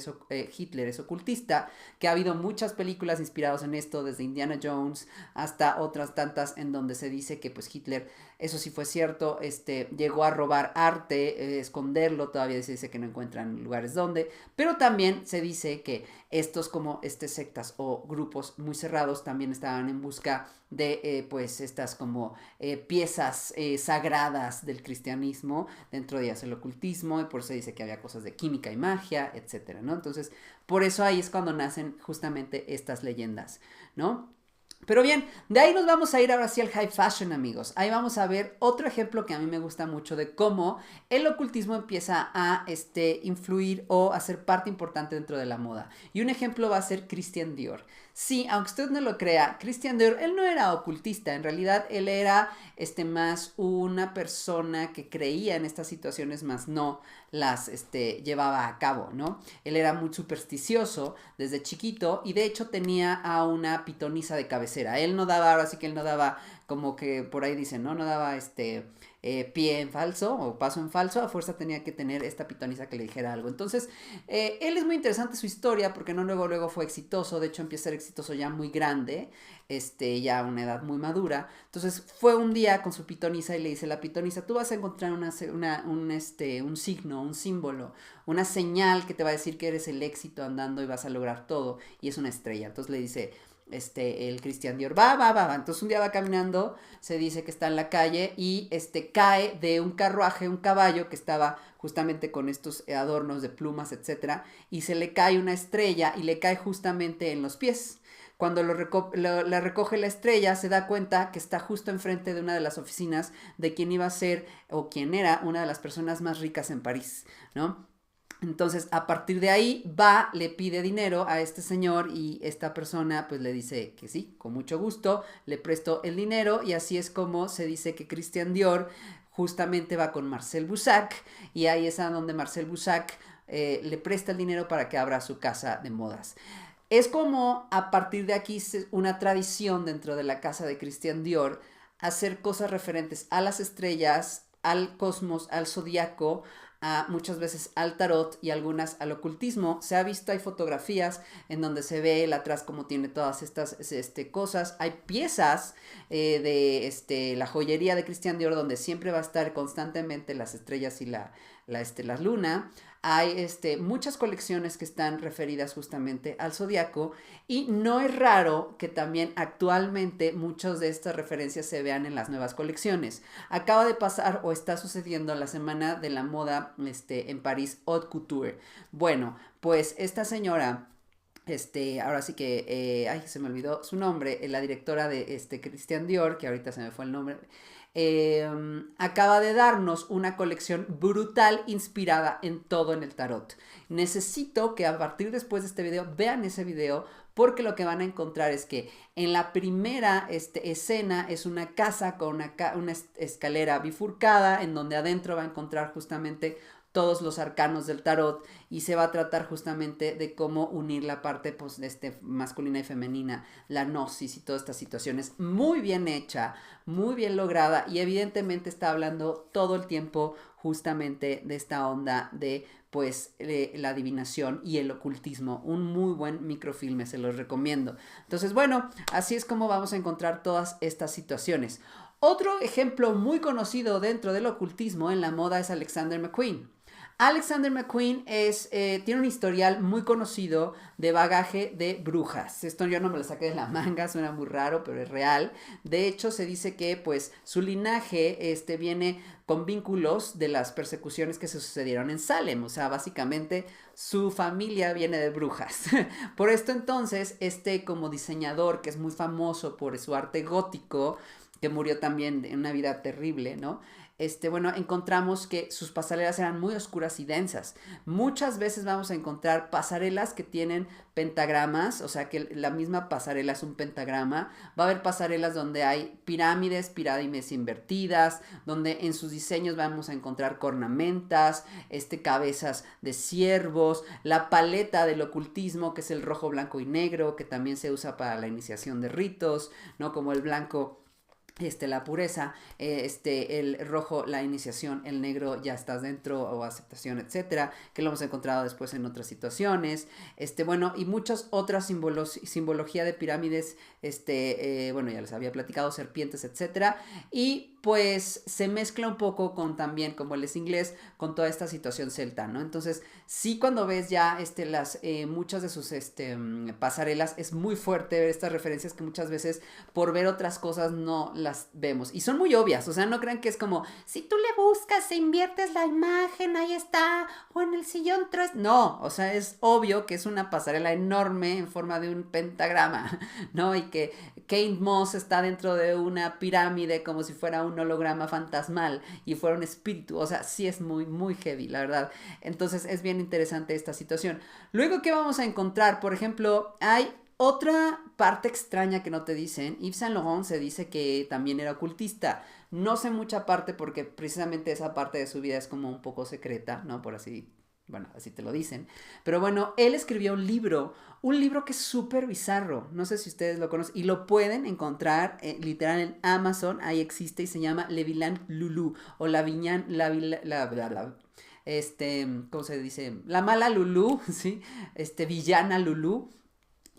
es ocultista, que ha habido muchas películas inspiradas en esto, desde Indiana Jones hasta otras tantas, en donde se dice que pues Hitler, eso sí fue cierto, llegó a robar arte, esconderlo, todavía se dice que no encuentran lugares donde, pero también se dice que estos como sectas o grupos muy cerrados también estaban en busca de pues estas como piezas sagradas del cristianismo, dentro de ellas el ocultismo, y por eso se dice que había cosas de química y magia, etcétera, ¿no? Entonces, por eso ahí es cuando nacen justamente estas leyendas, ¿no? Pero bien, de ahí nos vamos a ir ahora sí al high fashion, amigos. Ahí vamos a ver otro ejemplo que a mí me gusta mucho de cómo el ocultismo empieza a influir o a ser parte importante dentro de la moda. Y un ejemplo va a ser Christian Dior. Sí, aunque usted no lo crea, Christian Dior, él no era ocultista, en realidad él era más una persona que creía en estas situaciones, más no las llevaba a cabo, ¿no? Él era muy supersticioso desde chiquito, y de hecho tenía a una pitonisa de cabecera. Él no daba, ahora sí que él no daba, como que por ahí dicen, ¿no? No daba pie en falso o paso en falso, a fuerza tenía que tener esta pitonisa que le dijera algo. Entonces, él es muy interesante su historia porque no luego fue exitoso, de hecho empieza a ser exitoso ya muy grande, ya a una edad muy madura. Entonces fue un día con su pitonisa y le dice, la pitonisa, tú vas a encontrar un signo, un símbolo, una señal que te va a decir que eres el éxito andando y vas a lograr todo, y es una estrella. Entonces le dice, el Christian Dior, va. Entonces un día va caminando, se dice que está en la calle y cae de un carruaje, un caballo que estaba justamente con estos adornos de plumas, etcétera, y se le cae una estrella y le cae justamente en los pies. Cuando la recoge la estrella, se da cuenta que está justo enfrente de una de las oficinas de quien iba a ser o quien era una de las personas más ricas en París, ¿no? Entonces, a partir de ahí, va, le pide dinero a este señor y esta persona pues le dice que sí, con mucho gusto, le prestó el dinero y así es como se dice que Christian Dior justamente va con Marcel Boussac y ahí es a donde Marcel Boussac le presta el dinero para que abra su casa de modas. Es como a partir de aquí una tradición dentro de la casa de Christian Dior hacer cosas referentes a las estrellas, al cosmos, al zodiaco, muchas veces al tarot y algunas al ocultismo. Se ha visto, hay fotografías en donde se ve él atrás como tiene todas estas cosas. Hay piezas de la joyería de Christian Dior donde siempre va a estar constantemente las estrellas y la luna. Hay muchas colecciones que están referidas justamente al zodiaco y no es raro que también actualmente muchas de estas referencias se vean en las nuevas colecciones. Acaba de pasar o está sucediendo la semana de la moda en París, Haute Couture. Bueno, pues esta señora... ahora sí que, ay, se me olvidó su nombre, la directora de Christian Dior, que ahorita se me fue el nombre, acaba de darnos una colección brutal inspirada en todo en el tarot. Necesito que a partir después de este video vean ese video porque lo que van a encontrar es que en la primera escena es una casa con una escalera bifurcada en donde adentro va a encontrar justamente todos los arcanos del tarot y se va a tratar justamente de cómo unir la parte pues, masculina y femenina, la gnosis y todas estas situaciones. Muy bien hecha, muy bien lograda y evidentemente está hablando todo el tiempo justamente de esta onda de pues la adivinación y el ocultismo. Un muy buen microfilme, se los recomiendo. Entonces, bueno, así es como vamos a encontrar todas estas situaciones. Otro ejemplo muy conocido dentro del ocultismo en la moda es Alexander McQueen. Alexander McQueen tiene un historial muy conocido de bagaje de brujas. Esto yo no me lo saqué de la manga, suena muy raro, pero es real. De hecho, se dice que pues su linaje viene con vínculos de las persecuciones que se sucedieron en Salem. O sea, básicamente su familia viene de brujas. Por esto entonces, como diseñador que es muy famoso por su arte gótico, que murió también en una vida terrible, ¿no? Bueno, encontramos que sus pasarelas eran muy oscuras y densas. Muchas veces vamos a encontrar pasarelas que tienen pentagramas, o sea que la misma pasarela es un pentagrama. Va a haber pasarelas donde hay pirámides invertidas, donde en sus diseños vamos a encontrar cornamentas, cabezas de ciervos, la paleta del ocultismo, que es el rojo, blanco y negro, que también se usa para la iniciación de ritos, ¿no? Como el blanco la pureza, el rojo, la iniciación, el negro, ya estás dentro o aceptación, etcétera, que lo hemos encontrado después en otras situaciones, bueno, y muchas otras simbología de pirámides, bueno, ya les había platicado, serpientes, etcétera, y pues se mezcla un poco con también, como él es inglés, con toda esta situación celta, ¿no? Entonces, sí, cuando ves ya muchas de sus pasarelas, es muy fuerte ver estas referencias que muchas veces por ver otras cosas no las vemos. Y son muy obvias, o sea, no crean que es como, si tú le buscas e inviertes la imagen, ahí está, o en el sillón 3. No, o sea, es obvio que es una pasarela enorme en forma de un pentagrama, ¿no? Y que Kate Moss está dentro de una pirámide como si fuera un holograma fantasmal y fuera un espíritu. O sea, sí es muy, muy heavy, la verdad. Entonces es bien interesante esta situación. Luego, ¿qué vamos a encontrar? Por ejemplo, hay otra parte extraña que no te dicen. Yves Saint Laurent se dice que también era ocultista. No sé mucha parte porque precisamente esa parte de su vida es como un poco secreta, ¿no? Por así Bueno, así te lo dicen. Pero bueno, él escribió un libro que es súper bizarro. No sé si ustedes lo conocen. Y lo pueden encontrar literal en Amazon. Ahí existe y se llama Le Vilain Loulou. O La Viñan, ¿cómo se dice? La mala Lulú, ¿sí? Villana Lulú.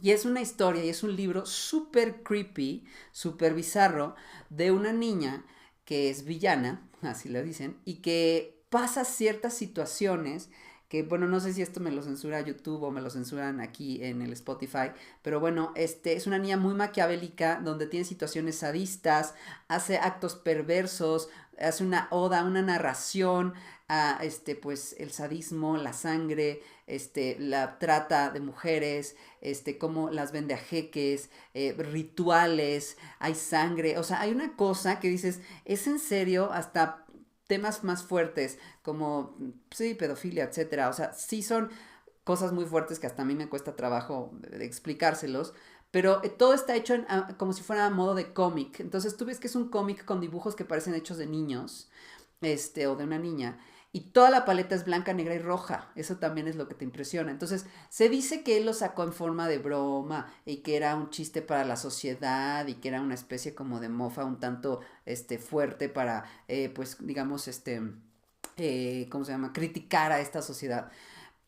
Y es una historia y es un libro súper creepy, súper bizarro, de una niña que es villana, así lo dicen, y que pasa ciertas situaciones que, bueno, no sé si esto me lo censura YouTube o me lo censuran aquí en el Spotify, pero bueno, es una niña muy maquiavélica donde tiene situaciones sadistas, hace actos perversos, hace una oda, una narración a, pues, el sadismo, la sangre, la trata de mujeres, cómo las vende a jeques, rituales, hay sangre, o sea, hay una cosa que dices, es en serio, hasta temas más fuertes como, sí, pedofilia, etcétera, o sea, sí son cosas muy fuertes que hasta a mí me cuesta trabajo explicárselos, pero todo está hecho como si fuera a modo de cómic, entonces tú ves que es un cómic con dibujos que parecen hechos de niños, o de una niña, y toda la paleta es blanca, negra y roja. Eso también es lo que te impresiona. Entonces, se dice que él lo sacó en forma de broma y que era un chiste para la sociedad y que era una especie como de mofa un tanto fuerte para, pues, digamos, ¿cómo se llama? Criticar a esta sociedad.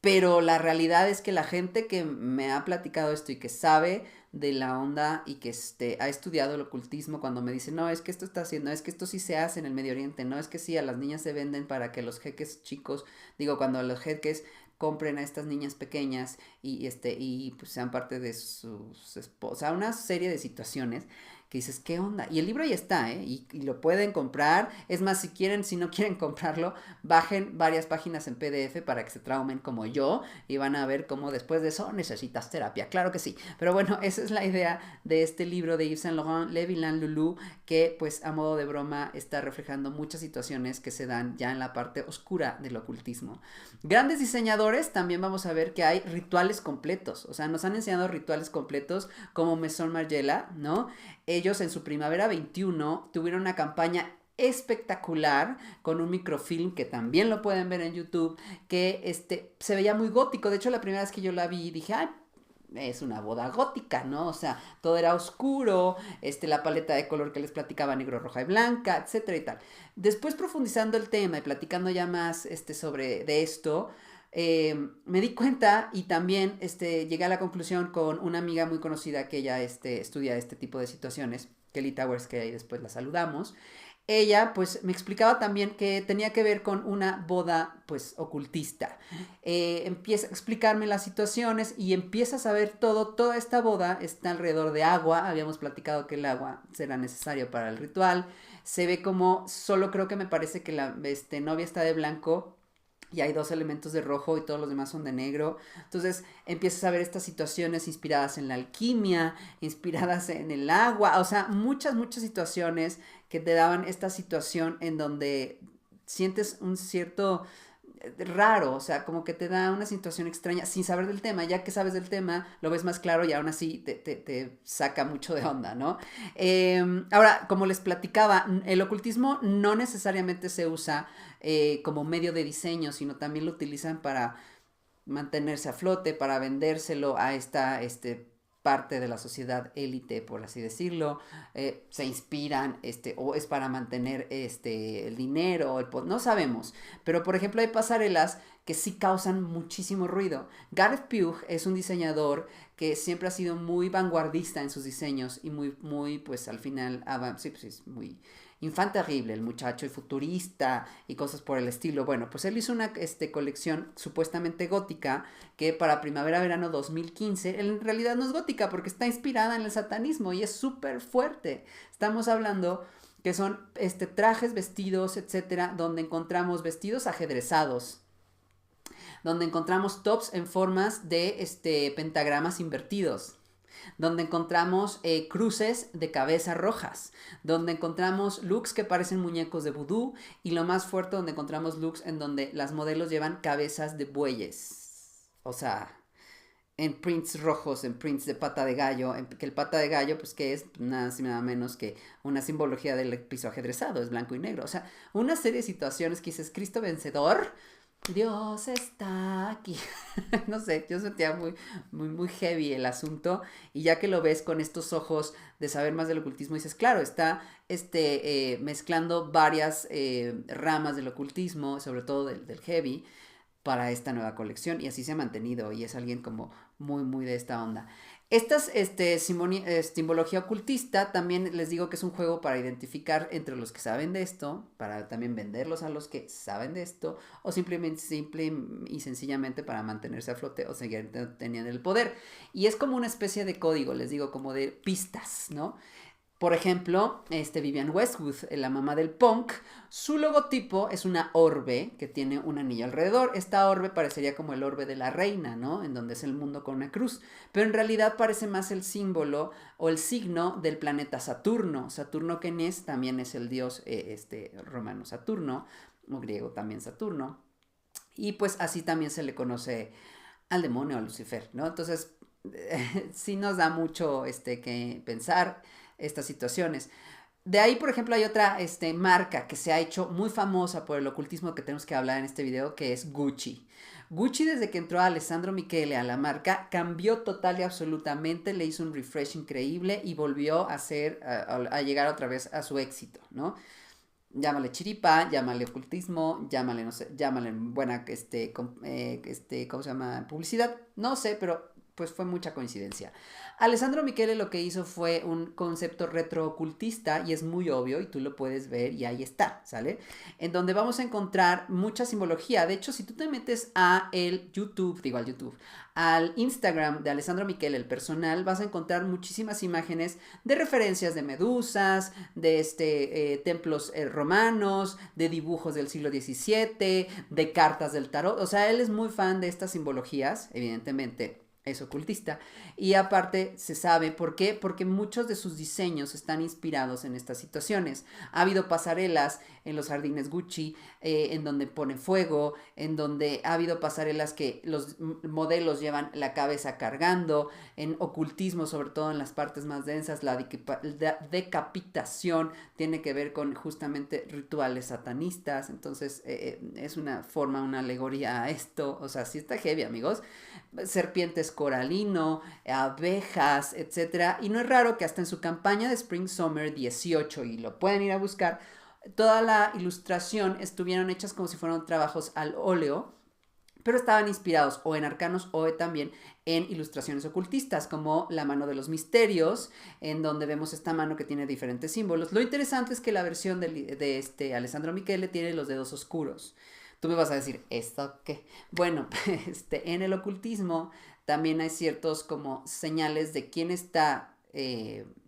Pero la realidad es que la gente que me ha platicado esto y que sabe de la onda y que ha estudiado el ocultismo cuando me dice, no, es que esto está haciendo, es que esto sí se hace en el Medio Oriente, no, es que sí, a las niñas se venden para que los jeques chicos, digo, cuando los jeques compren a estas niñas pequeñas y pues sean parte de sus esposas, una serie de situaciones que dices, ¿qué onda? Y el libro ya está, ¿eh? Y lo pueden comprar. Es más, si quieren, si no quieren comprarlo, bajen varias páginas en PDF para que se traumen como yo y van a ver cómo después de eso necesitas terapia. Claro que sí. Pero bueno, esa es la idea de este libro de Yves Saint Laurent, Le Vilain Loulou, que pues a modo de broma está reflejando muchas situaciones que se dan ya en la parte oscura del ocultismo. Grandes diseñadores, también vamos a ver que hay rituales completos. O sea, nos han enseñado rituales completos como Maison Margiela, ¿no? Ellos en su Primavera 21 tuvieron una campaña espectacular con un microfilm que también lo pueden ver en YouTube, que se veía muy gótico. De hecho, la primera vez que yo la vi dije, ay, es una boda gótica, ¿no? O sea, todo era oscuro, la paleta de color que les platicaba, negro, roja y blanca, etcétera y tal. Después profundizando el tema y platicando ya más sobre de esto, me di cuenta y también llegué a la conclusión con una amiga muy conocida que ella estudia este tipo de situaciones, Kelly Towers, que ahí después la saludamos. Ella pues me explicaba también que tenía que ver con una boda pues ocultista. Empieza a explicarme las situaciones y empieza a saber todo. Toda esta boda está alrededor de agua. Habíamos platicado que el agua será necesario para el ritual. Se ve como, solo creo que me parece que la novia está de blanco y hay dos elementos de rojo y todos los demás son de negro. Entonces empiezas a ver estas situaciones inspiradas en la alquimia, inspiradas en el agua, o sea, muchas, muchas situaciones que te daban esta situación en donde sientes un cierto raro, o sea, como que te da una situación extraña sin saber del tema, ya que sabes del tema, lo ves más claro y aún así te saca mucho de onda, ¿no? Ahora, como les platicaba, el ocultismo no necesariamente se usa como medio de diseño, sino también lo utilizan para mantenerse a flote, para vendérselo a esta parte de la sociedad élite, por así decirlo, se inspiran, o es para mantener el dinero, no sabemos, pero por ejemplo hay pasarelas que sí causan muchísimo ruido. Gareth Pugh es un diseñador que siempre ha sido muy vanguardista en sus diseños y muy, muy, pues al final, sí, pues es muy infante terrible el muchacho y futurista y cosas por el estilo. Bueno, pues él hizo una colección supuestamente gótica que para primavera-verano 2015, en realidad no es gótica porque está inspirada en el satanismo y es súper fuerte. Estamos hablando que son trajes, vestidos, etcétera, donde encontramos vestidos ajedrezados, donde encontramos tops en formas de pentagramas invertidos, donde encontramos cruces de cabeza rojas, donde encontramos looks que parecen muñecos de vudú y lo más fuerte donde encontramos looks en donde las modelos llevan cabezas de bueyes. O sea, en prints rojos, en prints de pata de gallo, que el pata de gallo, pues que es nada menos que una simbología del piso ajedrezado, es blanco y negro. O sea, una serie de situaciones que dices, Cristo vencedor, Dios está aquí. No sé, yo sentía muy heavy el asunto. Y ya que lo ves con estos ojos de saber más del ocultismo, dices, claro, está mezclando varias ramas del ocultismo, sobre todo del heavy, para esta nueva colección y así se ha mantenido y es alguien como muy de esta onda. Esta simbología ocultista también les digo que es un juego para identificar entre los que saben de esto, para también venderlos a los que saben de esto, o simplemente simple y sencillamente para mantenerse a flote o seguir teniendo el poder. Y es como una especie de código, les digo, como de pistas, ¿no? Por ejemplo, Vivian Westwood, la mamá del punk, su logotipo es una orbe que tiene un anillo alrededor. Esta orbe parecería como el orbe de la reina, ¿no? En donde es el mundo con una cruz. Pero en realidad parece más el símbolo o el signo del planeta Saturno. Saturno Kenes también es el dios romano Saturno, o griego también Saturno. Y pues así también se le conoce al demonio, a Lucifer, ¿no? Entonces, sí nos da mucho que pensar estas situaciones. De ahí, por ejemplo, hay otra marca que se ha hecho muy famosa por el ocultismo que tenemos que hablar en este video, que es Gucci. Gucci, desde que entró a Alessandro Michele a la marca, cambió total y absolutamente, le hizo un refresh increíble y volvió a llegar otra vez a su éxito, ¿no? Llámale chiripa, llámale ocultismo, llámale, no sé, llámale buena, ¿cómo se llama? Publicidad, no sé, pero pues fue mucha coincidencia. Alessandro Michele lo que hizo fue un concepto retroocultista y es muy obvio y tú lo puedes ver y ahí está, ¿sale? En donde vamos a encontrar mucha simbología. De hecho, si tú te metes a el YouTube, digo al YouTube, al Instagram de Alessandro Michele, el personal, vas a encontrar muchísimas imágenes de referencias de medusas, de templos romanos, de dibujos del siglo XVII, de cartas del tarot. O sea, él es muy fan de estas simbologías, evidentemente es ocultista. Y aparte se sabe por qué, porque muchos de sus diseños están inspirados en estas situaciones. Ha habido pasarelas en los jardines Gucci, en donde pone fuego, en donde ha habido pasarelas que los modelos llevan la cabeza cargando, en ocultismo, sobre todo en las partes más densas, la decapitación tiene que ver con justamente rituales satanistas. Entonces es una forma, una alegoría a esto. O sea, sí está heavy, amigos. Serpientes coralino, abejas, etcétera. Y no es raro que hasta en su campaña de Spring Summer 18, y lo pueden ir a buscar, toda la ilustración estuvieron hechas como si fueran trabajos al óleo, pero estaban inspirados o en arcanos o también en ilustraciones ocultistas, como la mano de los misterios, en donde vemos esta mano que tiene diferentes símbolos. Lo interesante es que la versión de Alessandro Michele tiene los dedos oscuros. Tú me vas a decir, ¿esto qué? Bueno, en el ocultismo también hay ciertos como señales de quién está,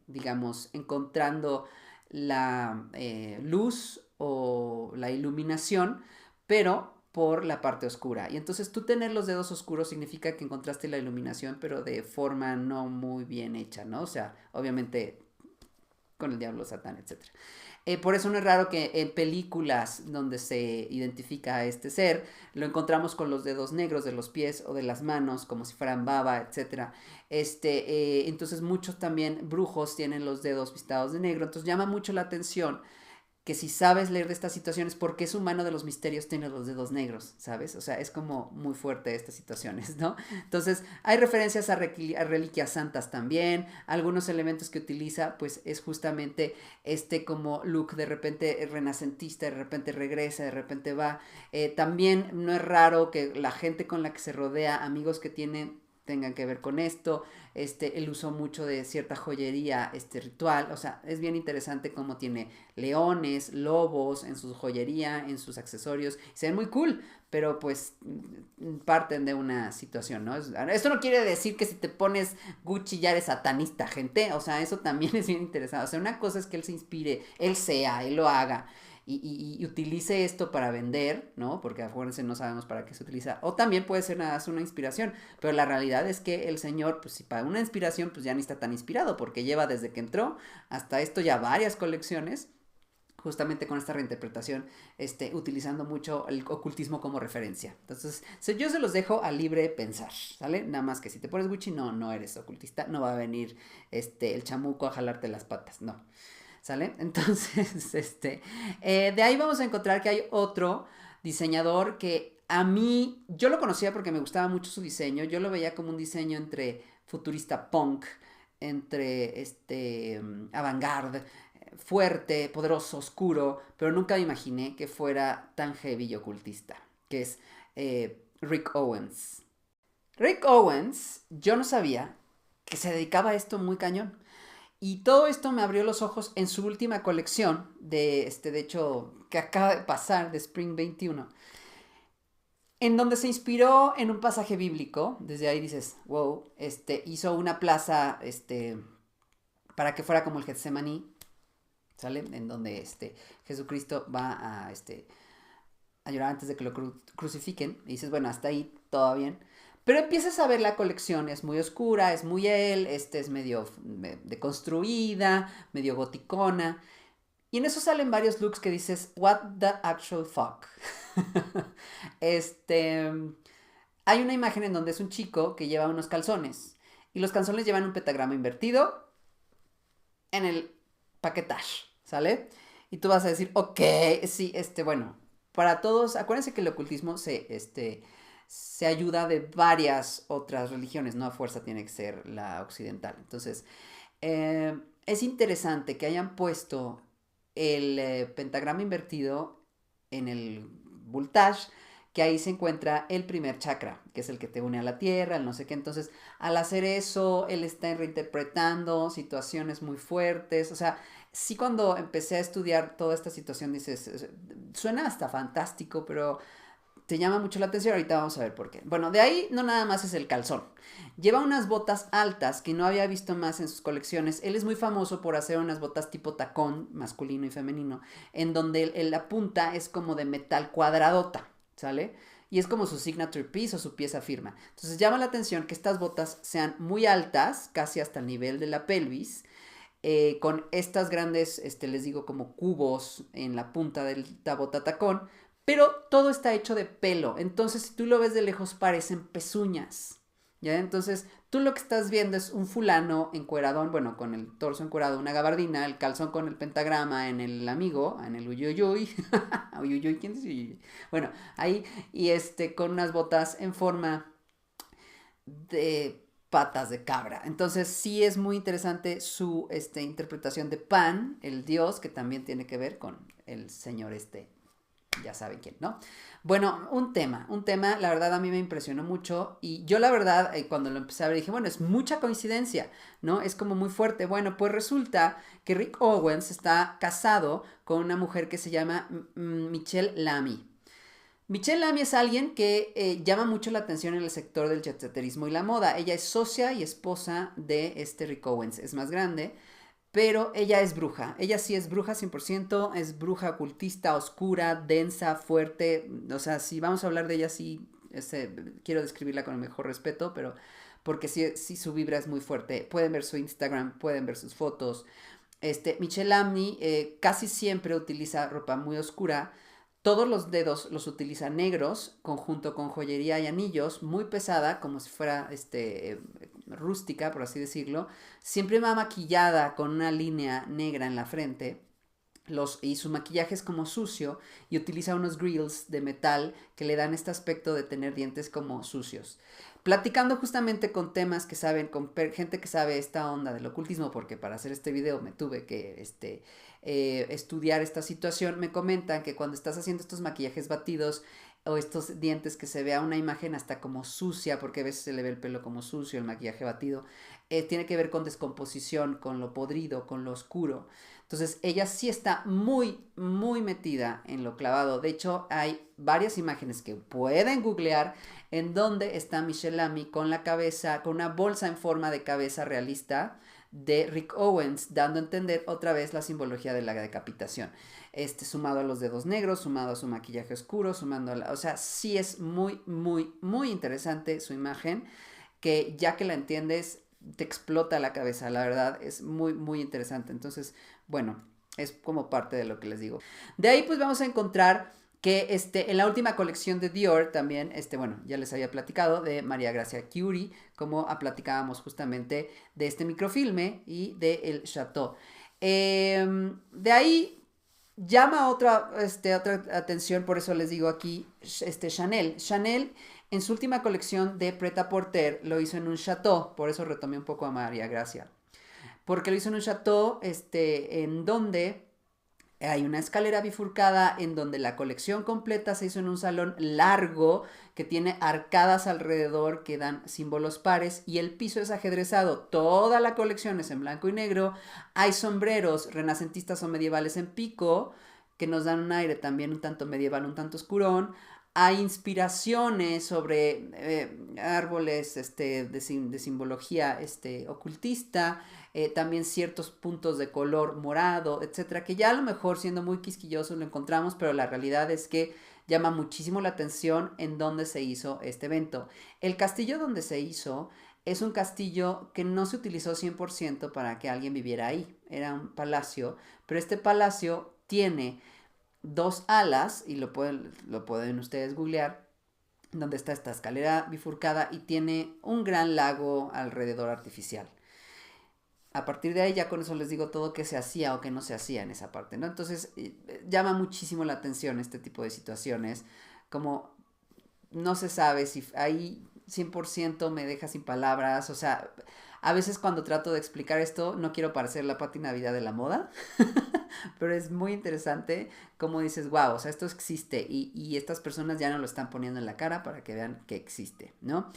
digamos, encontrando la luz o la iluminación, pero por la parte oscura. Y entonces tú tener los dedos oscuros significa que encontraste la iluminación, pero de forma no muy bien hecha, ¿no? O sea, obviamente con el diablo, Satán, etcétera. Por eso no es raro que en películas donde se identifica a este ser, lo encontramos con los dedos negros de los pies o de las manos, como si fueran baba, etc. Entonces muchos también brujos tienen los dedos pintados de negro, entonces llama mucho la atención que si sabes leer de estas situaciones, ¿por qué su mano de los misterios tiene los dedos negros? ¿Sabes? O sea, es como muy fuerte estas situaciones, ¿no? Entonces, hay referencias a reliquias santas también. Algunos elementos que utiliza, pues, es justamente como look de repente renacentista, de repente regresa, de repente va. También no es raro que la gente con la que se rodea, amigos que tienen tengan que ver con esto, el uso mucho de cierta joyería ritual, o sea, es bien interesante cómo tiene leones, lobos en su joyería, en sus accesorios, se ven muy cool, pero pues parten de una situación, ¿no? Esto no quiere decir que si te pones Gucci ya eres satanista, gente, o sea, eso también es bien interesante, o sea, una cosa es que él se inspire, él lo haga, y utilice esto para vender, ¿no? Porque acuérdense, no sabemos para qué se utiliza. O también puede ser nada más una inspiración. Pero la realidad es que el señor, pues si para una inspiración, pues ya ni está tan inspirado, porque lleva desde que entró hasta esto ya varias colecciones, justamente con esta reinterpretación, utilizando mucho el ocultismo como referencia. Entonces, yo se los dejo a libre pensar, ¿sale? Nada más que si te pones Gucci, no eres ocultista, no va a venir el chamuco a jalarte las patas, no. ¿Sale? Entonces, de ahí vamos a encontrar que hay otro diseñador que A mí, yo lo conocía porque me gustaba mucho su diseño. Yo lo veía como un diseño entre futurista punk, entre avant-garde, fuerte, poderoso, oscuro, pero nunca me imaginé que fuera tan heavy y ocultista, que es Rick Owens. Rick Owens, yo no sabía que se dedicaba a esto muy cañón. Y todo esto me abrió los ojos en su última colección, de hecho, que acaba de pasar, de Spring 21, en donde se inspiró en un pasaje bíblico. Desde ahí dices, wow, hizo una plaza, para que fuera como el Getsemaní, ¿sale? En donde, Jesucristo va a llorar antes de que lo crucifiquen. Y dices, bueno, hasta ahí todo bien. Pero empiezas a ver la colección, es muy oscura, es muy él, es medio deconstruida, medio goticona. Y en eso salen varios looks que dices, what the actual fuck. este, Hay una imagen en donde es un chico que lleva unos calzones. Y los calzones llevan un pentagrama invertido en el paquetage, ¿sale? Y tú vas a decir, ok, sí, bueno, para todos, acuérdense que el ocultismo se ayuda de varias otras religiones, no a fuerza tiene que ser la occidental. Entonces, es interesante que hayan puesto el pentagrama invertido en el voltage, que ahí se encuentra el primer chakra, que es el que te une a la tierra, el no sé qué. Entonces, al hacer eso, él está reinterpretando situaciones muy fuertes. O sea, sí, cuando empecé a estudiar toda esta situación, dices, suena hasta fantástico, pero te llama mucho la atención. Ahorita vamos a ver por qué. Bueno, de ahí no nada más es el calzón. Lleva unas botas altas que no había visto más en sus colecciones. Él es muy famoso por hacer unas botas tipo tacón, masculino y femenino, en donde la punta es como de metal cuadradota, ¿sale? Y es como su signature piece o su pieza firma. Entonces llama la atención que estas botas sean muy altas, casi hasta el nivel de la pelvis, con estas grandes, les digo, como cubos en la punta del bota tacón, pero todo está hecho de pelo. Entonces, si tú lo ves de lejos, parecen pezuñas. ¿Ya? Entonces, tú lo que estás viendo es un fulano encueradón, bueno, con el torso encuerado, una gabardina, el calzón con el pentagrama en el amigo, en el uyuyuy. Uyuyuy, ¿quién dice uyuyuy? Bueno, ahí, y con unas botas en forma de patas de cabra. Entonces sí es muy interesante su interpretación de Pan, el dios, que también tiene que ver con el señor ya saben quién, ¿no? Bueno, un tema, la verdad a mí me impresionó mucho y yo la verdad cuando lo empecé a ver dije, bueno, es mucha coincidencia, ¿no? Es como muy fuerte. Bueno, pues resulta que Rick Owens está casado con una mujer que se llama Michelle Lamy. Michelle Lamy es alguien que llama mucho la atención en el sector del jetsetterismo y la moda. Ella es socia y esposa de Rick Owens, es más grande, pero ella es bruja. Ella sí es bruja 100%, es bruja ocultista, oscura, densa, fuerte. O sea, si vamos a hablar de ella, sí, quiero describirla con el mejor respeto, pero porque sí, sí su vibra es muy fuerte. Pueden ver su Instagram, pueden ver sus fotos. Michelle Lamy casi siempre utiliza ropa muy oscura. Todos los dedos los utiliza negros, conjunto con joyería y anillos, muy pesada, como si fuera rústica, por así decirlo. Siempre va maquillada con una línea negra en la frente. Y su maquillaje es como sucio y utiliza unos grills de metal que le dan este aspecto de tener dientes como sucios. Platicando justamente con temas que saben, con gente que sabe esta onda del ocultismo, porque para hacer este video me tuve que estudiar esta situación, me comentan que cuando estás haciendo estos maquillajes batidos o estos dientes que se vea una imagen hasta como sucia, porque a veces se le ve el pelo como sucio, el maquillaje batido, tiene que ver con descomposición, con lo podrido, con lo oscuro. Entonces ella sí está muy, muy metida en lo clavado. De hecho, hay varias imágenes que pueden googlear en donde está Michelle Lamy con la cabeza, con una bolsa en forma de cabeza realista de Rick Owens, dando a entender otra vez la simbología de la decapitación. Sumado a los dedos negros, sumado a su maquillaje oscuro, sumando a o sea, sí es muy, muy, muy interesante su imagen, que ya que la entiendes, te explota la cabeza, la verdad, es muy, muy interesante. Entonces, bueno, es como parte de lo que les digo. De ahí pues vamos a encontrar que en la última colección de Dior también, bueno, ya les había platicado de María Gracia Curie, como platicábamos justamente de este microfilme y de El Chateau. De ahí llama otra atención, por eso les digo aquí, Chanel. Chanel en su última colección de Pret-a-Porter lo hizo en un chateau, por eso retomé un poco a María Gracia. Porque lo hizo en un chateau, en donde hay una escalera bifurcada en donde la colección completa se hizo en un salón largo que tiene arcadas alrededor que dan símbolos pares y el piso es ajedrezado. Toda la colección es en blanco y negro. Hay sombreros renacentistas o medievales en pico que nos dan un aire también un tanto medieval, un tanto oscurón. Hay inspiraciones sobre árboles de simbología ocultista, también ciertos puntos de color morado, etcétera, que ya a lo mejor siendo muy quisquillosos lo encontramos, pero la realidad es que llama muchísimo la atención en dónde se hizo este evento. El castillo donde se hizo es un castillo que no se utilizó 100% para que alguien viviera ahí, era un palacio, pero este palacio tiene dos alas, y lo pueden ustedes googlear, donde está esta escalera bifurcada y tiene un gran lago alrededor artificial. A partir de ahí ya con eso les digo todo que se hacía o que no se hacía en esa parte, ¿no? Entonces llama muchísimo la atención este tipo de situaciones, como no se sabe si ahí 100% me deja sin palabras, o sea, a veces cuando trato de explicar esto no quiero parecer la Pati Navidad de la moda, pero es muy interesante cómo dices, wow, o sea, esto existe y estas personas ya no lo están poniendo en la cara para que vean que existe, ¿no?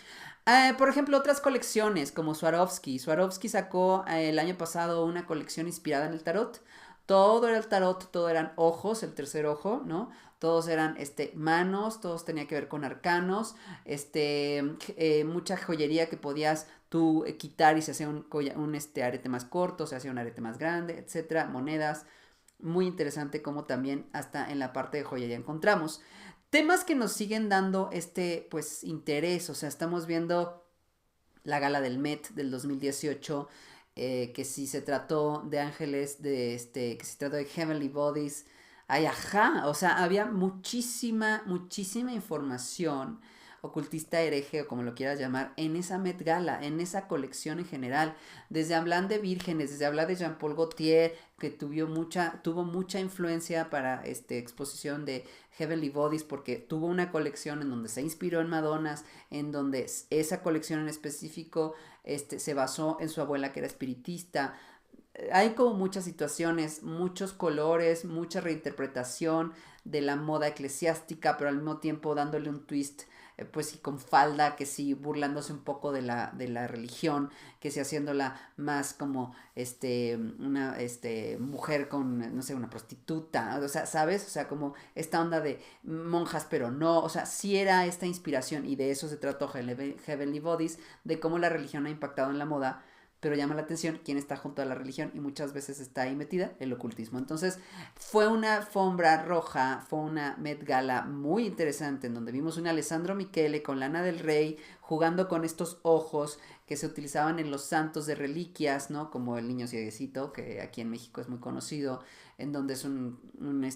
Por ejemplo, otras colecciones como Swarovski. Swarovski sacó el año pasado una colección inspirada en el tarot. Todo era el tarot, todo eran ojos, el tercer ojo, ¿no? Todos eran manos, todos tenían que ver con arcanos, mucha joyería que podías tú quitar y se hacía un arete más corto, se hacía un arete más grande, etcétera, monedas. Muy interesante como también hasta en la parte de joyería encontramos temas que nos siguen dando pues interés, o sea, estamos viendo la gala del Met del 2018, que si se trató de ángeles, que se trató de Heavenly Bodies, ay, ajá, o sea, había muchísima información ocultista hereje o como lo quieras llamar, en esa Met Gala, en esa colección en general, desde hablar de vírgenes, desde hablar de Jean-Paul Gaultier, que tuvo mucha influencia para esta exposición de Heavenly Bodies, porque tuvo una colección en donde se inspiró en Madonas, en donde esa colección en específico se basó en su abuela que era espiritista. Hay como muchas situaciones, muchos colores, mucha reinterpretación de la moda eclesiástica, pero al mismo tiempo dándole un twist, pues sí, con falda, que sí, burlándose un poco de la religión, que sí, haciéndola más como, una, mujer con, no sé, una prostituta, o sea, ¿sabes? O sea, como esta onda de monjas, pero no, o sea, sí era esta inspiración, y de eso se trató Heavenly Bodies, de cómo la religión ha impactado en la moda, pero llama la atención quién está junto a la religión y muchas veces está ahí metida el ocultismo. Entonces fue una alfombra roja, fue una Met Gala muy interesante en donde vimos un Alessandro Michele con Lana del Rey jugando con estos ojos que se utilizaban en los santos de reliquias, ¿no? Como el niño cieguecito, que aquí en México es muy conocido, en donde es un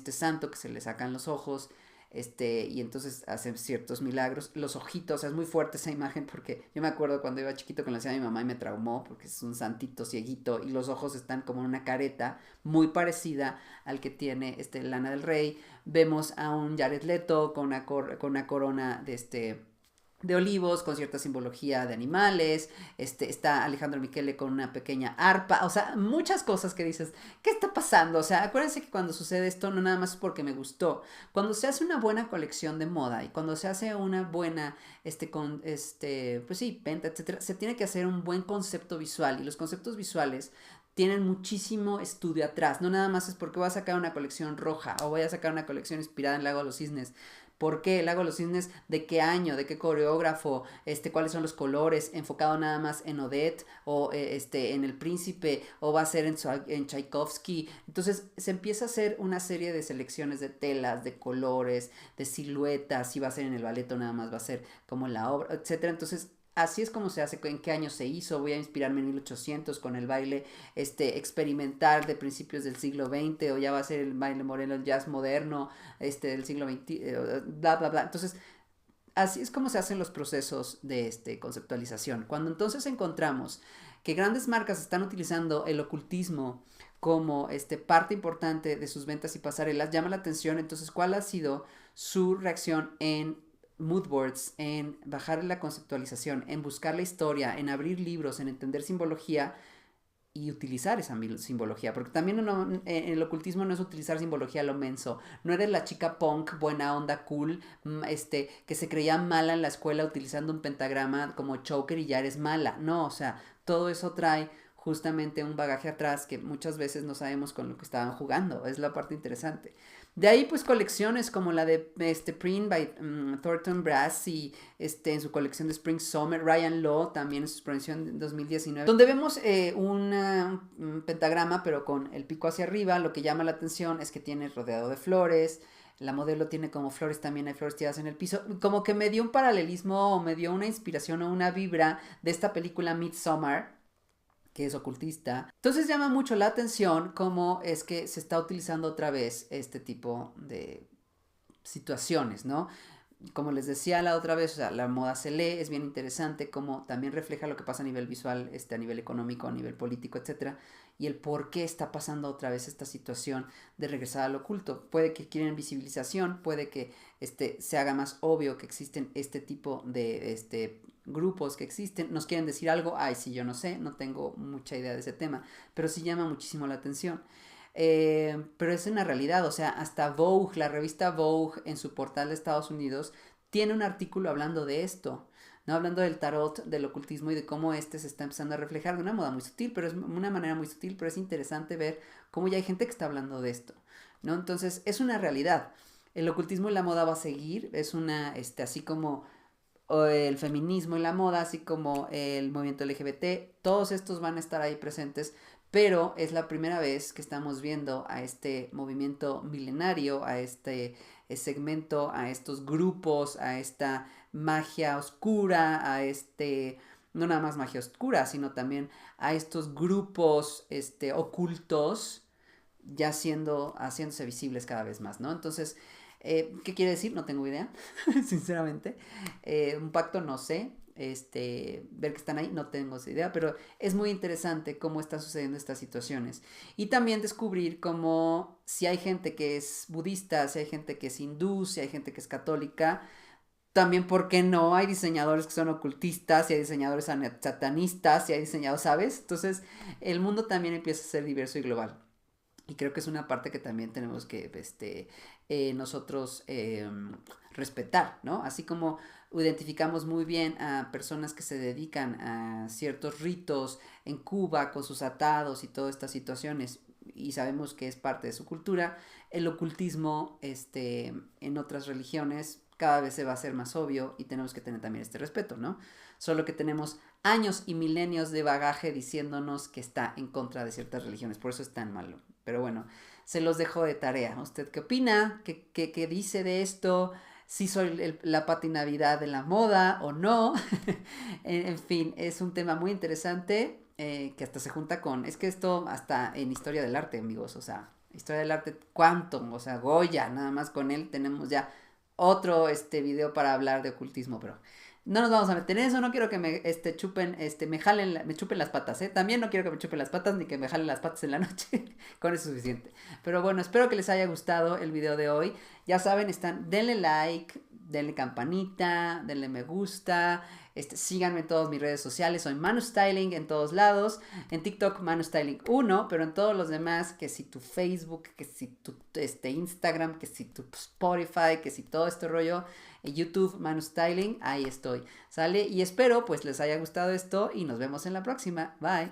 santo que se le sacan los ojos, y entonces hacen ciertos milagros. Los ojitos, o sea, es muy fuerte esa imagen porque yo me acuerdo cuando iba chiquito que lo hacía mi mamá y me traumó porque es un santito cieguito y los ojos están como en una careta muy parecida al que tiene Lana del Rey. Vemos a un Jared Leto con una corona de olivos, con cierta simbología de animales, está Alejandro Michele con una pequeña arpa, o sea, muchas cosas que dices, ¿qué está pasando? O sea, acuérdense que cuando sucede esto no nada más es porque me gustó, cuando se hace una buena colección de moda y cuando se hace una buena, pues sí, venta, etcétera, se tiene que hacer un buen concepto visual y los conceptos visuales tienen muchísimo estudio atrás. No nada más es porque voy a sacar una colección roja o voy a sacar una colección inspirada en Lago de los Cisnes. ¿Por qué el Lago de los Cisnes? ¿De qué año? ¿De qué coreógrafo? ¿Cuáles son los colores? ¿Enfocado nada más en Odette o en El Príncipe? ¿O va a ser en Tchaikovsky? Entonces se empieza a hacer una serie de selecciones de telas, de colores, de siluetas. Si va a ser en el ballet o nada más va a ser como en la obra, etcétera. Entonces así es como se hace, en qué año se hizo, voy a inspirarme en 1800 con el baile experimental de principios del siglo XX o ya va a ser el baile moreno, el jazz moderno del siglo XX, bla, bla, bla. Entonces, así es como se hacen los procesos de conceptualización. Cuando entonces encontramos que grandes marcas están utilizando el ocultismo como parte importante de sus ventas y pasarelas, llama la atención. Entonces, ¿cuál ha sido su reacción en mood boards, en bajar la conceptualización, en buscar la historia, en abrir libros, en entender simbología y utilizar esa simbología? Porque también en el ocultismo no es utilizar simbología a lo menso. No eres la chica punk, buena onda, cool, que se creía mala en la escuela utilizando un pentagrama como choker y ya eres mala. No, o sea, todo eso trae justamente un bagaje atrás que muchas veces no sabemos con lo que estaban jugando. Es la parte interesante. De ahí pues colecciones como la de Print by Thornton Brass y en su colección de Spring Summer, Ryan Law también en su exposición de 2019, donde vemos un pentagrama pero con el pico hacia arriba. Lo que llama la atención es que tiene rodeado de flores. La modelo tiene como flores, también hay flores tiradas en el piso. Como que me dio un paralelismo, o me dio una inspiración o una vibra de esta película Midsommar, que es ocultista. Entonces llama mucho la atención cómo es que se está utilizando otra vez este tipo de situaciones, ¿no? Como les decía la otra vez, o sea, la moda se lee, es bien interesante, como también refleja lo que pasa a nivel visual, a nivel económico, a nivel político, etcétera, y el por qué está pasando otra vez esta situación de regresar al oculto. Puede que quieren visibilización, puede que se haga más obvio que existen este tipo de grupos que existen, nos quieren decir algo, ay, sí, yo no sé, no tengo mucha idea de ese tema, pero sí llama muchísimo la atención. Pero es una realidad, o sea, hasta Vogue, la revista Vogue en su portal de Estados Unidos, tiene un artículo hablando de esto, ¿no? Hablando del tarot, del ocultismo y de cómo se está empezando a reflejar de una moda muy sutil, pero es una manera muy sutil, pero es interesante ver cómo ya hay gente que está hablando de esto, ¿no? Entonces, es una realidad. El ocultismo y la moda va a seguir, es así como el feminismo y la moda, así como el movimiento LGBT, todos estos van a estar ahí presentes, pero es la primera vez que estamos viendo a este movimiento milenario, a este segmento, a estos grupos, a esta magia oscura, no nada más magia oscura, sino también a estos grupos ocultos ya haciéndose visibles cada vez más, ¿no? Entonces, ¿qué quiere decir? No tengo idea, sinceramente. Un pacto, no sé. Ver que están ahí, no tengo esa idea, pero es muy interesante cómo están sucediendo estas situaciones. Y también descubrir cómo si hay gente que es budista, si hay gente que es hindú, si hay gente que es católica, también, ¿por qué no? Hay diseñadores que son ocultistas, y hay diseñadores satanistas, y hay diseñadores, ¿sabes? Entonces, el mundo también empieza a ser diverso y global. Y creo que es una parte que también tenemos que nosotros respetar, ¿no? Así como identificamos muy bien a personas que se dedican a ciertos ritos en Cuba con sus atados y todas estas situaciones y sabemos que es parte de su cultura, el ocultismo en otras religiones cada vez se va a hacer más obvio y tenemos que tener también este respeto, ¿no? Solo que tenemos años y milenios de bagaje diciéndonos que está en contra de ciertas religiones, por eso es tan malo. Pero bueno, se los dejo de tarea. ¿Usted qué opina? ¿Qué dice de esto? ¿Si soy la Pati Navidad de la moda o no? En fin, es un tema muy interesante que hasta se junta con... Es que esto hasta en historia del arte, amigos, o sea, historia del arte quantum, o sea, Goya, nada más con él tenemos ya otro video para hablar de ocultismo, pero... No nos vamos a meter en eso, no quiero que me chupen, me chupen las patas, También no quiero que me chupen las patas ni que me jalen las patas en la noche. Con eso es suficiente. Pero bueno, espero que les haya gustado el video de hoy. Ya saben, denle like, denle campanita, denle me gusta. Síganme en todas mis redes sociales. Soy Manu Styling en todos lados. En TikTok Manu Styling 1, pero en todos los demás, que si tu Facebook, que si tu Instagram, que si tu Spotify, que si todo este rollo, YouTube Manu Styling, ahí estoy. ¿Sale? Y espero pues les haya gustado esto y nos vemos en la próxima. Bye.